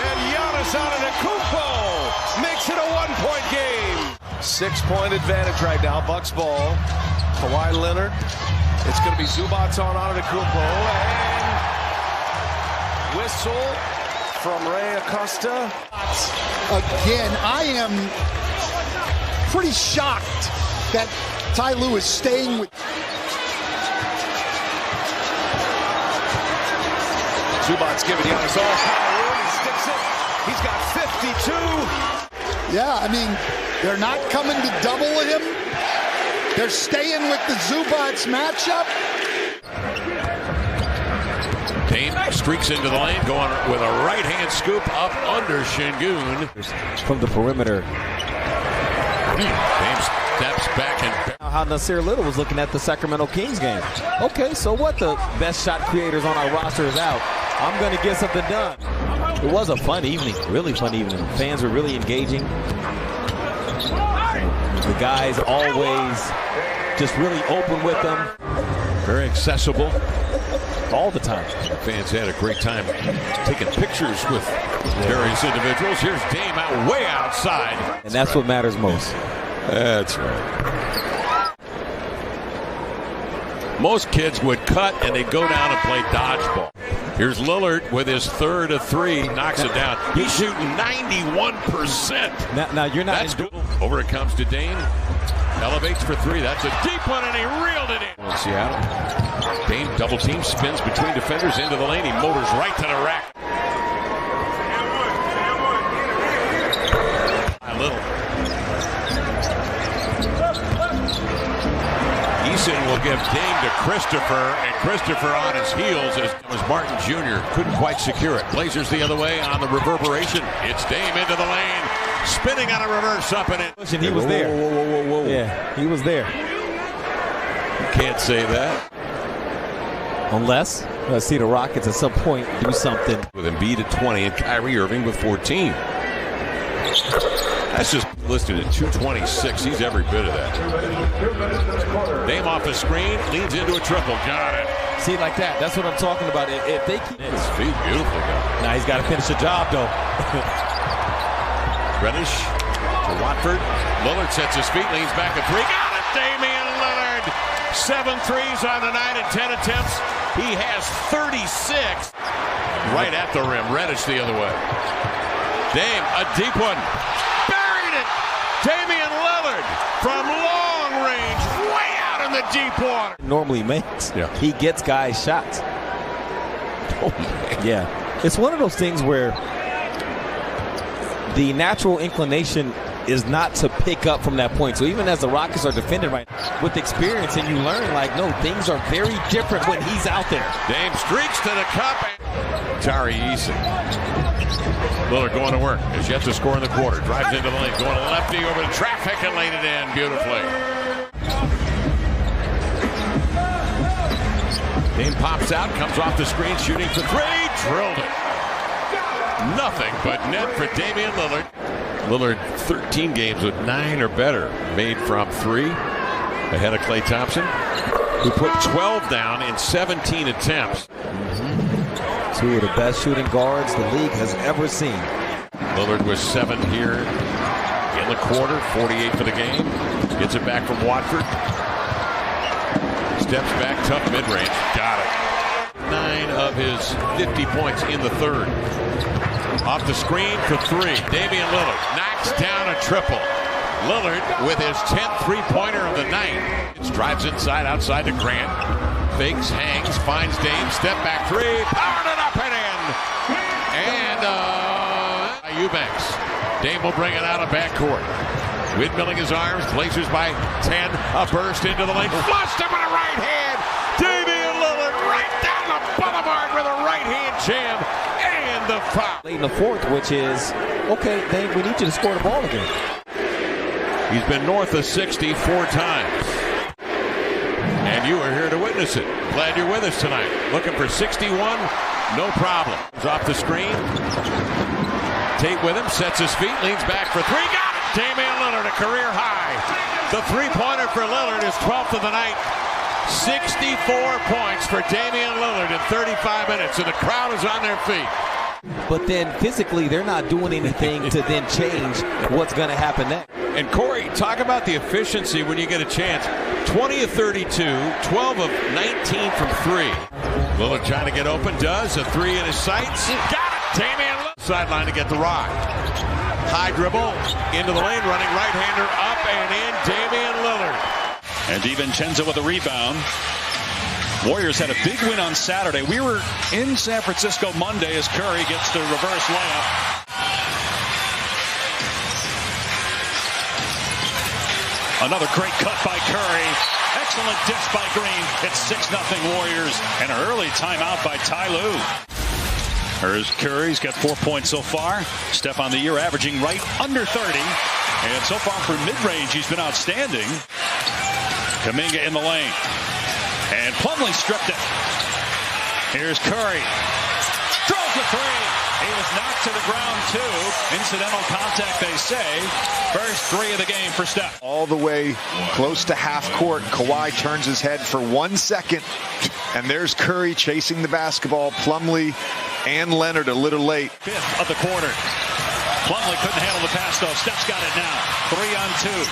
And Giannis Antetokounmpo makes it a 1-point game. 6-point advantage right now. Bucks ball. Kawhi Leonard. It's gonna be Zubac on Antetokounmpo, and whistle from Ray Acosta. Again, I am pretty shocked that Ty Lue is staying with. Zubac giving Giannis all kind of room. He sticks it. He's got 52. Yeah, I mean, they're not coming to double him. They're staying with the Zubac matchup. Dame streaks into the lane, going with a right-hand scoop up under Şengün. From the perimeter. Dame steps back and... How Nasir Little was looking at the Sacramento Kings game. Okay, so what? The best shot creators on our roster is out. I'm going to get something done. It was a fun evening, really fun evening. Fans were really engaging. The guys always just really open with them. Very accessible. All the time. Fans had a great time taking pictures with various individuals. Here's Dame out way outside. And that's what matters most. That's right. Most kids would cut and they'd go down and play dodgeball. Here's Lillard with his third of three, knocks it down. He's shooting 91%. Now you're not. That's good. Over it comes to Dame. Elevates for three. That's a deep one, and he reeled it in. Seattle. Dame double team, spins between defenders into the lane. He motors right to the rack. A little. Eason will give Dame to Christopher, and Christopher on his heels as Martin Jr. couldn't quite secure it. Blazers the other way on the reverberation. It's Dame into the lane, spinning on a reverse up and in. And he was there. Whoa. Yeah, he was there. You can't say that. Unless, I see the Rockets at some point do something. With Embiid at 20 and Kyrie Irving with 14. That's just listed at 226. He's every bit of that. Dame off the screen, leans into a triple. Got it. See, like that. That's what I'm talking about. If they keep his feet, beautiful guy. Now he's got to finish the job, though. Reddish to Watford. Lillard sets his feet, leans back a three. Got it, Damian Lillard. 7 threes on the night and 10 attempts. He has 36. Right at the rim. Reddish the other way. Dame, a deep one. Buried it. Damian Lillard from long range, way out in the deep water. Normally makes. Yeah. He gets guys shots. Oh, man. Yeah. It's one of those things where the natural inclination is not to pick up from that point. So even as the Rockets are defending right now, with experience, and you learn, like, no, things are very different when he's out there. Dame streaks to the cup. Tari Eason. Lillard going to work. Has yet to score in the quarter. Drives into the lane. Going lefty over the traffic and laid it in beautifully. Dame pops out, comes off the screen, shooting for three, drilled it. Nothing but net for Damian Lillard. Lillard 13 games with 9 or better made from three, ahead of Klay Thompson, who put 12 down in 17 attempts. Two of the best shooting guards the league has ever seen. Lillard was 7 here in the quarter, 48 for the game. Gets it back from Watford. Steps back, tough mid-range. Got it. 9 of his 50 points in the third. Off the screen for three. Damian Lillard knocks down a triple. Lillard with his 10th three-pointer of the night. Drives inside, outside to Grant. Fakes, hangs, finds Dame. Step back three. Powered it up and in. And Eubanks. Dame will bring it out of backcourt. Windmilling his arms. Blazers by 10. A burst into the lane. Flushed him with a right hand. Damian Lillard right down the boulevard with a right hand jam. And the foul. Late in the fourth, which is, okay, Dame, we need you to score the ball again. He's been north of 60 4 times. And you are here to witness it. Glad you're with us tonight. Looking for 61, no problem. He's off the screen. Tate with him, sets his feet, leans back for three. Got it! Damian Lillard, a career high. The three-pointer for Lillard is 12th of the night. 64 points for Damian Lillard in 35 minutes, and the crowd is on their feet. But then physically, they're not doing anything to then change what's going to happen next. And Corey, talk about the efficiency when you get a chance. 20 of 32, 12 of 19 from three. Lillard trying to get open, does. A three in his sights. Got it! Damian Lillard. Sideline to get the rock. High dribble, into the lane, running right-hander up and in, Damian Lillard. And DiVincenzo with a rebound. Warriors had a big win on Saturday. We were in San Francisco Monday as Curry gets the reverse layup. Another great cut by Curry. Excellent dish by Green. It's 6-0 Warriors. And an early timeout by Ty Lue. Here's Curry. He's got 4 points so far. Steph on the year averaging right under 30. And so far for mid-range, he's been outstanding. Kuminga in the lane. And Plumlee stripped it. Here's Curry. Throws the three. He was knocked to the ground, too. Incidental contact, they say. First three of the game for Steph. All the way close to half court. Kawhi turns his head for 1 second. And there's Curry chasing the basketball. Plumlee and Leonard a little late. Fifth of the quarter. Plumlee couldn't handle the pass, though. Steph's got it now. 3 on 2.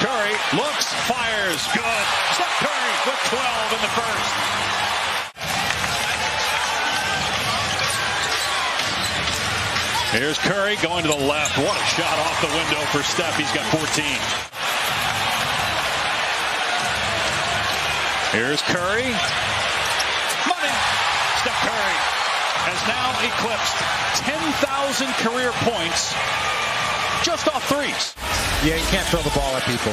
Curry looks, fires, good. Steph Curry with 12 in the first. Here's Curry going to the left. What a shot off the window for Steph. He's got 14. Here's Curry. Money. Steph Curry has now eclipsed 10,000 career points just off threes. Yeah, you can't throw the ball at people.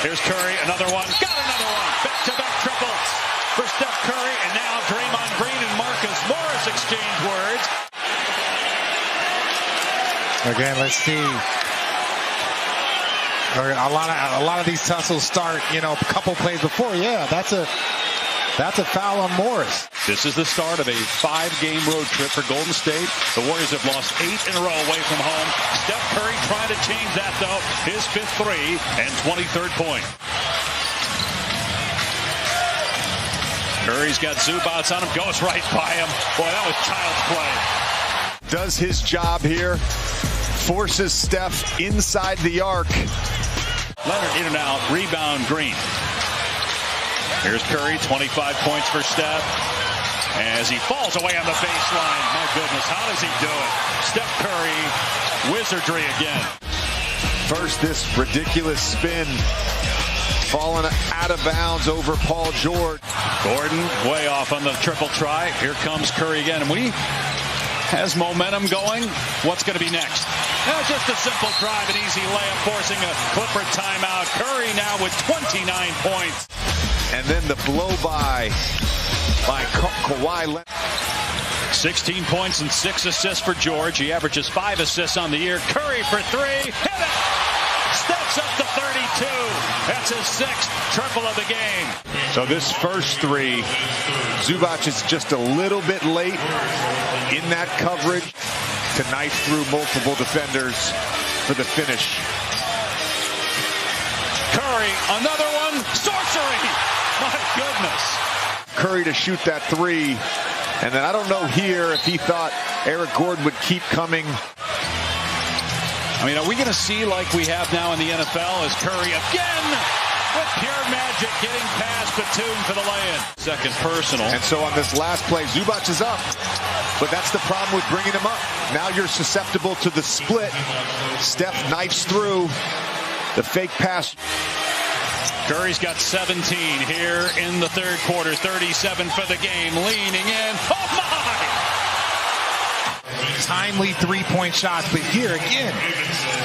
Here's Curry, another one. Got another one. Back-to-back triples for Steph Curry. And now Draymond Green and Marcus Morris exchange words. Again, let's see. A lot of these tussles start, a couple plays before. Yeah, that's a foul on Morris. This is the start of a 5-game road trip for Golden State. The Warriors have lost 8 in a row away from home. Steph Curry trying to change that, though. His 5th three and 23rd point. Curry's got Zubats on him. Goes right by him. Boy, that was child's play. Does his job here. Forces Steph inside the arc. Leonard in and out. Rebound Green. Here's Curry, 25 points for Steph. As he falls away on the baseline. My goodness, how does he do it? Steph Curry, wizardry again. First, this ridiculous spin. Falling out of bounds over Paul George. Gordon way off on the triple try. Here comes Curry again. And when he has momentum going, what's going to be next? Just a simple drive, an easy layup, forcing a Clipper timeout. Curry now with 29 points. And then the blow-by by Kawhi. 16 points and 6 assists for George. He averages 5 assists on the year. Curry for 3. Hit it! Steps up to 32. That's his 6th triple of the game. So this first three, Zubac is just a little bit late in that coverage to knife through multiple defenders for the finish. Curry, another one. Sorcery. My goodness. Curry to shoot that three. And then I don't know here if he thought Eric Gordon would keep coming. I mean, are we going to see like we have now in the NFL as Curry again with pure magic getting past Batum for the lay-in? Second personal. And so on this last play, Zubac is up. But that's the problem with bringing him up. Now you're susceptible to the split. Steph knifes through the fake pass. Curry's got 17 here in the third quarter. 37 for the game. Leaning in. Oh, my! Timely three-point shots, but here again,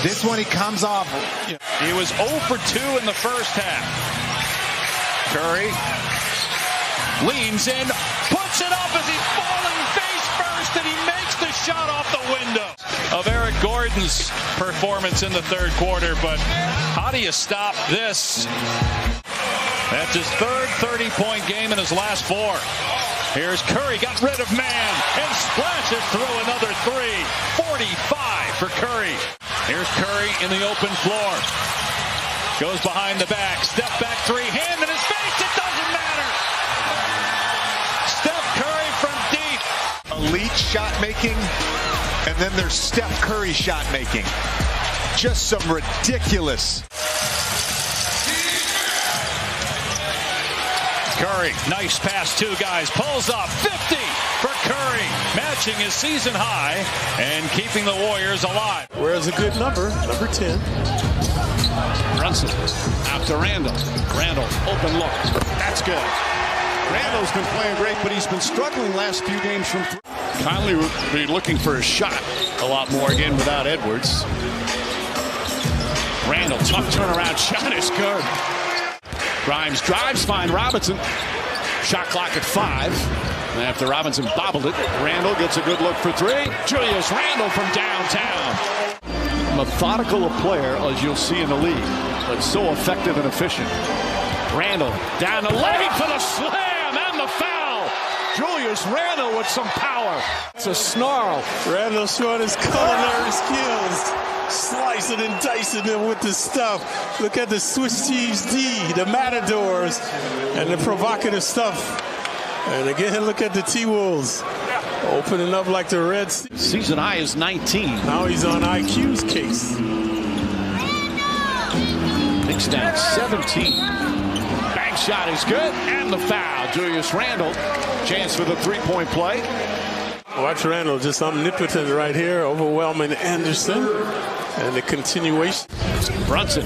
this one he comes off. He was 0 for 2 in the first half. Curry leans in, puts it up as he's falling face first, and he makes the shot off the window of Eric Gordon's performance in the third quarter. But how do you stop this? That's his third 30-point game in his last 4. Here's Curry, got rid of man, and splashes through another 3. 45 for Curry. Here's Curry in the open floor. Goes behind the back, step back 3, hand in his face, it doesn't matter. Steph Curry from deep. Elite shot making, and then there's Steph Curry shot making. Just some ridiculous. Curry, nice pass, 2 guys, pulls up, 50 for Curry, matching his season high and keeping the Warriors alive. Where's a good number 10. Brunson out to Randall. Randall, open look. That's good. Randall's been playing great, but he's been struggling last few games from 3. Conley will be looking for a shot a lot more again without Edwards. Randall, tough turnaround shot is good. Grimes drives, find Robinson. Shot clock at 5. And after Robinson bobbled it, Randall gets a good look for 3. Julius Randall from downtown. Methodical a player, as you'll see in the league, but so effective and efficient. Randall down the lane for the slam and the foul. Julius Randall with some power. It's a snarl. Randall showing his culinary skills. Slicing and dicing them with the stuff. Look at the Swiss cheese D, the Matadors, and the provocative stuff. And again, look at the T-Wolves. Opening up like the Reds. Season high is 19. Now he's on IQ's case. Knicks down 17. Bank shot is good, and the foul. Julius Randall, chance for the 3-point play. Watch Randall, just omnipotent right here, overwhelming Anderson. And the continuation. Brunson.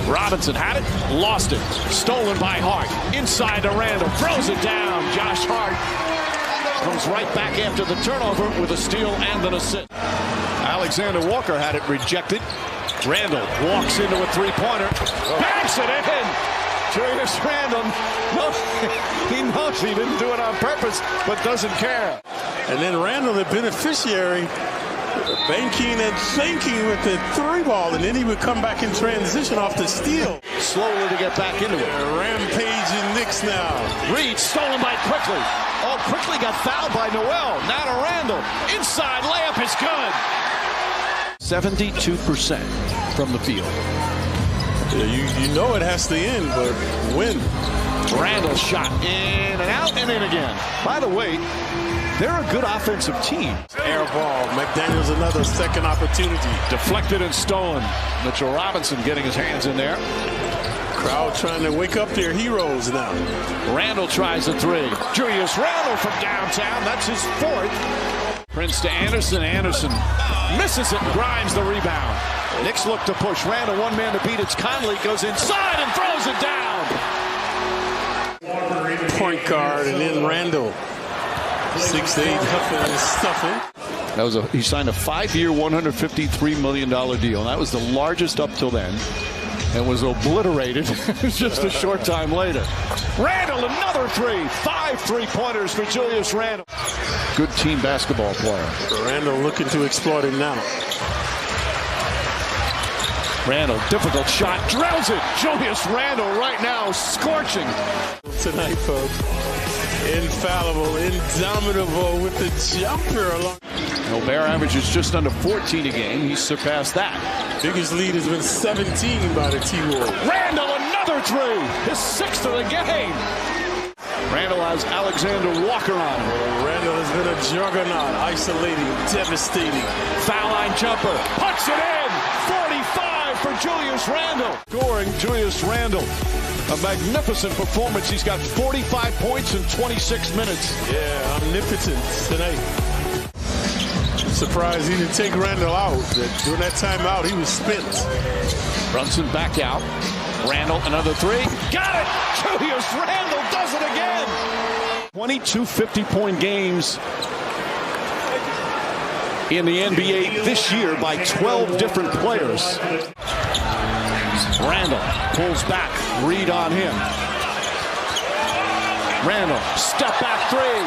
Robinson had it, lost it. Stolen by Hart. Inside to Randall, throws it down. Josh Hart comes right back after the turnover with a steal and an assist. Alexander Walker had it rejected. Randall walks into a 3-pointer. Banks it in. Julius Randall, he knows he didn't do it on purpose, but doesn't care. And then Randall, the beneficiary, banking and thinking with the 3-ball, and then he would come back in transition off the steal. Slowly to get back into it. Rampaging Knicks now. Reed stolen by Quickly. Oh, Quickly got fouled by Noel. Now to Randall. Inside layup is good. 72% from the field. Yeah, you know it has to end, but when? Randall shot in and out and in again. By the way, they're a good offensive team. Air ball. McDaniels another second opportunity. Deflected and stolen. Mitchell Robinson getting his hands in there. Crowd trying to wake up their heroes now. Randall tries a 3. Julius Randall from downtown. That's his 4th. Prince to Anderson. Anderson misses it. Grimes the rebound. Knicks look to push. Randall, one man to beat. It's Conley. Goes inside and throws it down. Point guard and then Randall. 6'8", huffing and stuffing. That was he signed a 5-year, $153 million deal. That was the largest up till then, and was obliterated just a short time later. Randall, another 3. 5 3-pointers for Julius Randall. Good team basketball player. Randall looking to exploit him now. Randle, difficult shot, drills it. Julius Randle right now, scorching. Tonight, folks, infallible, indomitable with the jumper. Gobert averages just under 14 a game. He's surpassed that. Biggest lead has been 17 by the T-Wolves. Randle, another three, his 6th of the game. Randle has Alexander Walker on him. Randle has been a juggernaut, isolating, devastating. Foul line jumper, puts it in. 45 for Julius Randle. Scoring Julius Randle. A magnificent performance. He's got 45 points in 26 minutes. Yeah, omnipotent tonight. Surprised he didn't take Randle out. During that timeout, he was spent. Brunson back out. Randle, another three. Got it! Julius Randle does it again! 22 50-point games in the NBA this year by 12 different players. Randle pulls back. Reed on him. Randle, step back three.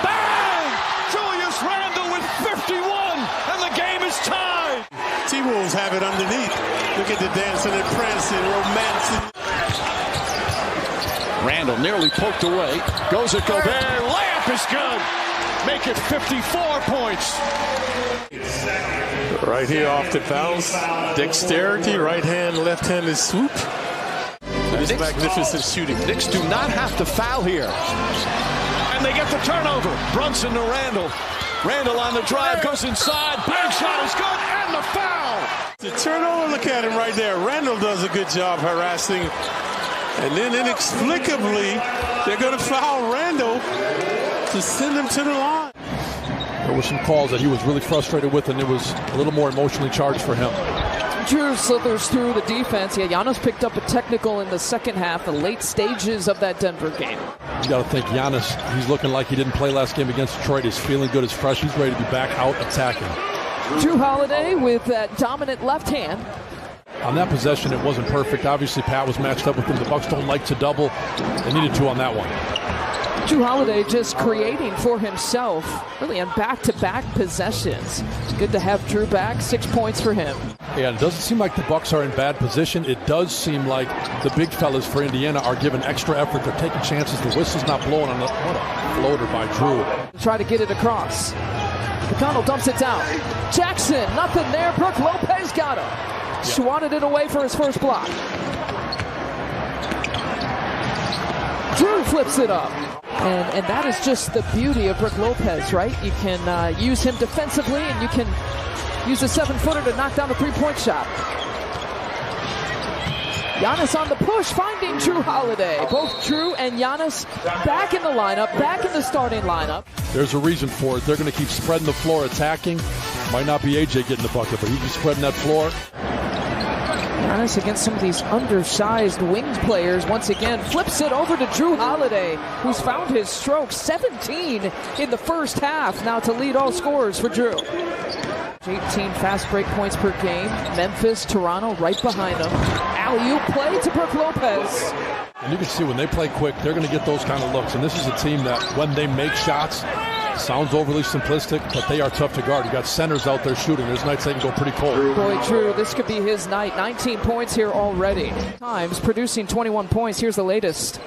Bang! Julius Randle with 51, and the game is tied. T-Wolves have it underneath. Look at the dancing and prancing, romancing. Randle nearly poked away. Goes at Gobert. Layup is good. Make it 54 points. Right here off the bounce. Dexterity, right hand, left handed swoop. That's magnificent shooting. Knicks do not have to foul here. And they get the turnover. Brunson to Randle. Randle on the drive, goes inside. Bank shot is good, and the foul. The turnover, look at him right there. Randle does a good job harassing. And then inexplicably, they're going to foul Randle to send him to the line. There were some calls that he was really frustrated with, and it was a little more emotionally charged for him. Drew slithers through the defense. Yeah, Giannis picked up a technical in the second half, the late stages of that Denver game. You got to think Giannis, he's looking like he didn't play last game against Detroit. He's feeling good, he's fresh, he's ready to be back out attacking. Drew Holiday with that dominant left hand. On that possession, it wasn't perfect. Obviously, Pat was matched up with him. The Bucks don't like to double. They needed to on that one. Drew Holiday just creating for himself, really on back-to-back possessions. It's good to have Drew back. 6 points for him. Yeah, it doesn't seem like the Bucks are in bad position. It does seem like the big fellas for Indiana are giving extra effort. They're taking chances. The whistle's not blowing on the what a floater by Drew. Try to get it across. McConnell dumps it down. Jackson, nothing there. Brook Lopez got him. Swatted it away for his first block. Drew flips it up. And that is just the beauty of Brook Lopez, right? You can use him defensively, and you can use a 7-footer to knock down a three-point shot. Giannis on the push, finding Drew Holiday. Both Drew and Giannis back in the lineup, back in the starting lineup. There's a reason for it. They're going to keep spreading the floor, attacking. Might not be AJ getting the bucket, but he keeps spreading that floor. Giannis against some of these undersized winged players once again flips it over to Drew Holiday, who's found his stroke. 17 in the first half now to lead all scorers for Drew. 18 fast break points per game. Memphis, Toronto right behind them. Alley-oop play to Brook Lopez. And you can see when they play quick, they're going to get those kind of looks. And this is a team that when they make shots, sounds overly simplistic, but they are tough to guard. You got centers out there shooting. There's nights they can go pretty cold. Boy, Drew, this could be his night. 19 points here already. Times producing 21 points. Here's the latest.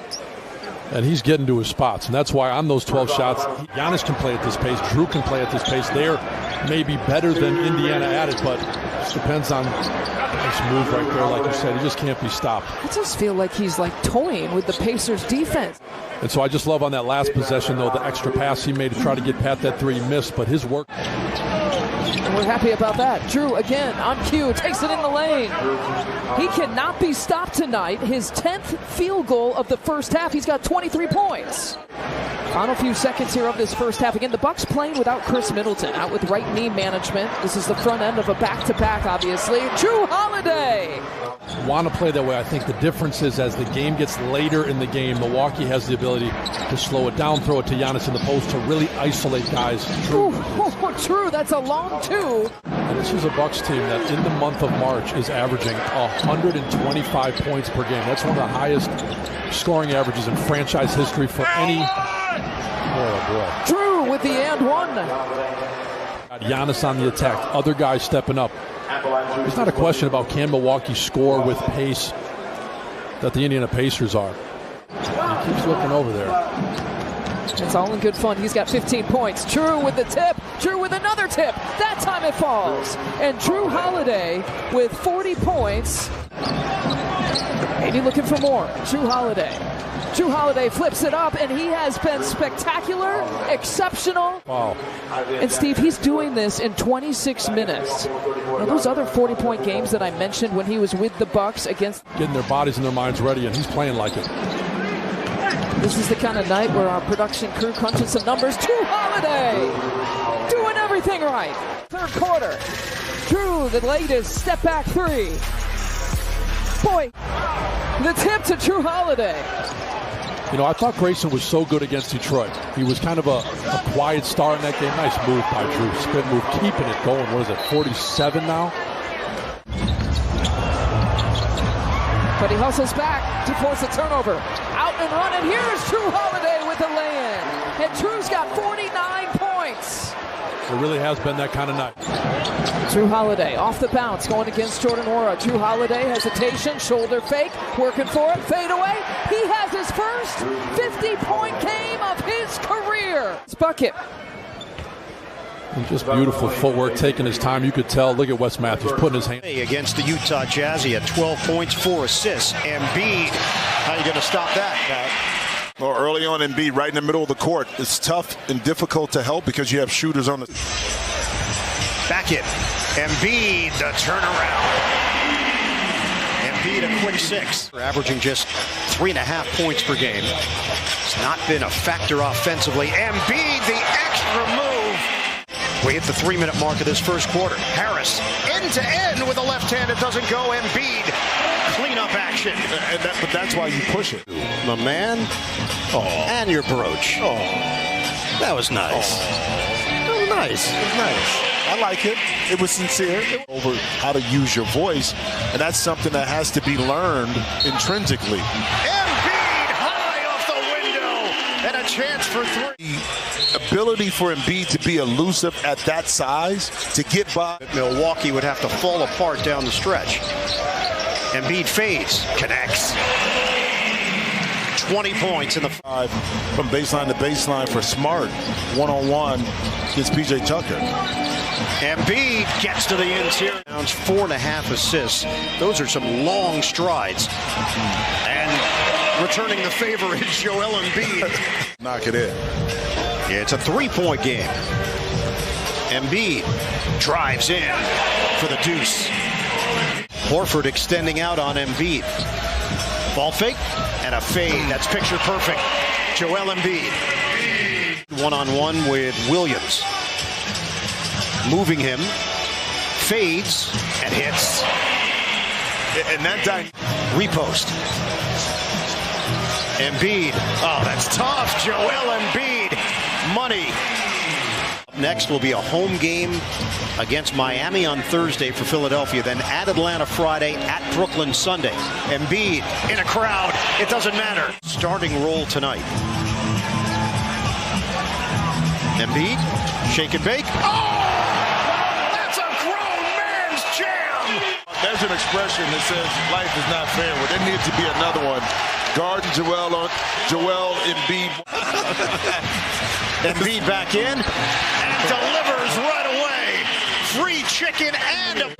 And he's getting to his spots. And that's why on those 12 shots, Giannis can play at this pace. Drew can play at this pace. They're maybe better than Indiana at it, but it depends on this move right there. Like you said, he just can't be stopped. It does feel like he's like toying with the Pacers defense. And so I just love on that last possession, though, the extra pass he made to try to get Pat that three. He missed, but his work. And we're happy about that. Drew again on cue, takes it in the lane. He cannot be stopped tonight. His 10th field goal of the first half. He's got 23 points. Final few seconds here of this first half. Again, the Bucks playing without Chris Middleton, out with right knee management. This is the front end of a back-to-back, obviously. Drew Holiday. Want to play that way. I think the difference is as the game gets later in the game, Milwaukee has the ability to slow it down, throw it to Giannis in the post to really isolate guys. Drew. True, that's a long two. And this is a Bucks team that in the month of March is averaging 125 points per game. That's one of the highest scoring averages in franchise history for any. Oh boy. Drew with the and one. Giannis on the attack, other guys stepping up. There's not a question about can Milwaukee score with pace that the Indiana Pacers are. He keeps looking over there. It's all in good fun. He's got 15 points. Drew with the tip. Drew with another tip. That time it falls. And Drew Holiday with 40 points. Maybe looking for more. Drew Holiday. Drew Holiday flips it up, and he has been spectacular, exceptional. Wow. And Steve, he's doing this in 26 minutes. Now, those other 40-point games that I mentioned when he was with the Bucks against... Getting their bodies and their minds ready, and he's playing like it. This is the kind of night where our production crew crunches some numbers. Drew Holiday doing everything right. Third quarter. Drew, the latest step-back three. Boy, the tip to Drew Holiday. You know, I thought Grayson was so good against Detroit. He was kind of a quiet star in that game. Nice move by Drew. Spin move, keeping it going. What is it, 47 now? But he hustles back to force a turnover. Out and running. Here's Drew Holiday with the lay-in. And Drew's got 49 points. It really has been that kind of night. Drew Holiday off the bounce going against Jordan Nwora. Drew Holiday, hesitation, shoulder fake, working for it, fade away. He has his first 50-point game of his career. It's bucket. And just beautiful footwork, taking his time. You could tell. Look at Wes Matthews putting his hand. Against the Utah Jazz, he had 12 points, 4 assists. Embiid, how are you going to stop that, Pat? Well, early on, Embiid right in the middle of the court. It's tough and difficult to help because you have shooters on the... Back in. Embiid, the turnaround. Embiid a quick 6. Averaging just 3.5 points per game. It's not been a factor offensively. Embiid, the extra move. We hit the 3-minute mark of this first quarter. Harris, end-to-end with a left hand. It doesn't go. Embiid, cleanup action. But that's why you push it. My man, and your brooch. That was nice. That was nice. It was nice. I like it. It was sincere. Over how to use your voice, and that's something that has to be learned intrinsically. Embiid high off the window, and a chance for 3. The ability for Embiid to be elusive at that size, to get by. Milwaukee would have to fall apart down the stretch. Embiid fades, connects. 20 points in the 5 from baseline to baseline for Smart. One-on-one against PJ Tucker. Embiid gets to the interior. 4.5 assists. Those are some long strides. And returning the favor is Joel Embiid. Knock it in. Yeah, it's a 3-point game. Embiid drives in for the deuce. Horford extending out on Embiid. Ball fake and a fade. That's picture perfect. Joel Embiid. One-on-one with Williams. Moving him. Fades and hits. And that time. Repost. Embiid. Oh, that's tough. Joel Embiid. Money. Next will be a home game against Miami on Thursday for Philadelphia, then at Atlanta Friday, at Brooklyn Sunday. Embiid in a crowd. It doesn't matter. Starting role tonight. Embiid, shake and bake. Oh! That's a grown man's jam! There's an expression that says life is not fair. Well, there needs to be another one. Guarding Joel Embiid. Embiid back in and delivers right away. Free chicken and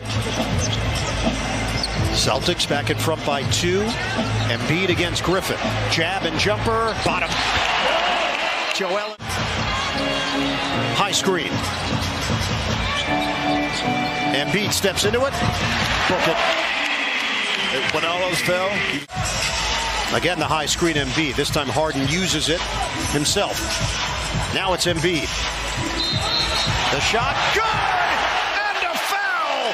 Celtics back in front by 2. Embiid against Griffin. Jab and jumper. Bottom. Joel. High screen. Embiid steps into it. Book it. When all those fell. Again, the high screen Embiid. This time Harden uses it himself. Now it's Embiid. The shot, good! And a foul!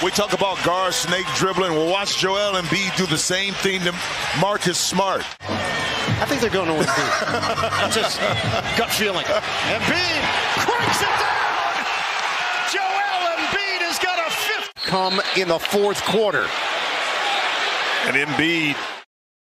We talk about guard snake dribbling. We'll watch Joel Embiid do the same thing to Marcus Smart. I think they're going to win. That's just gut feeling. Embiid cranks it down! Joel Embiid has got a 5th. Come in the 4th quarter. And Embiid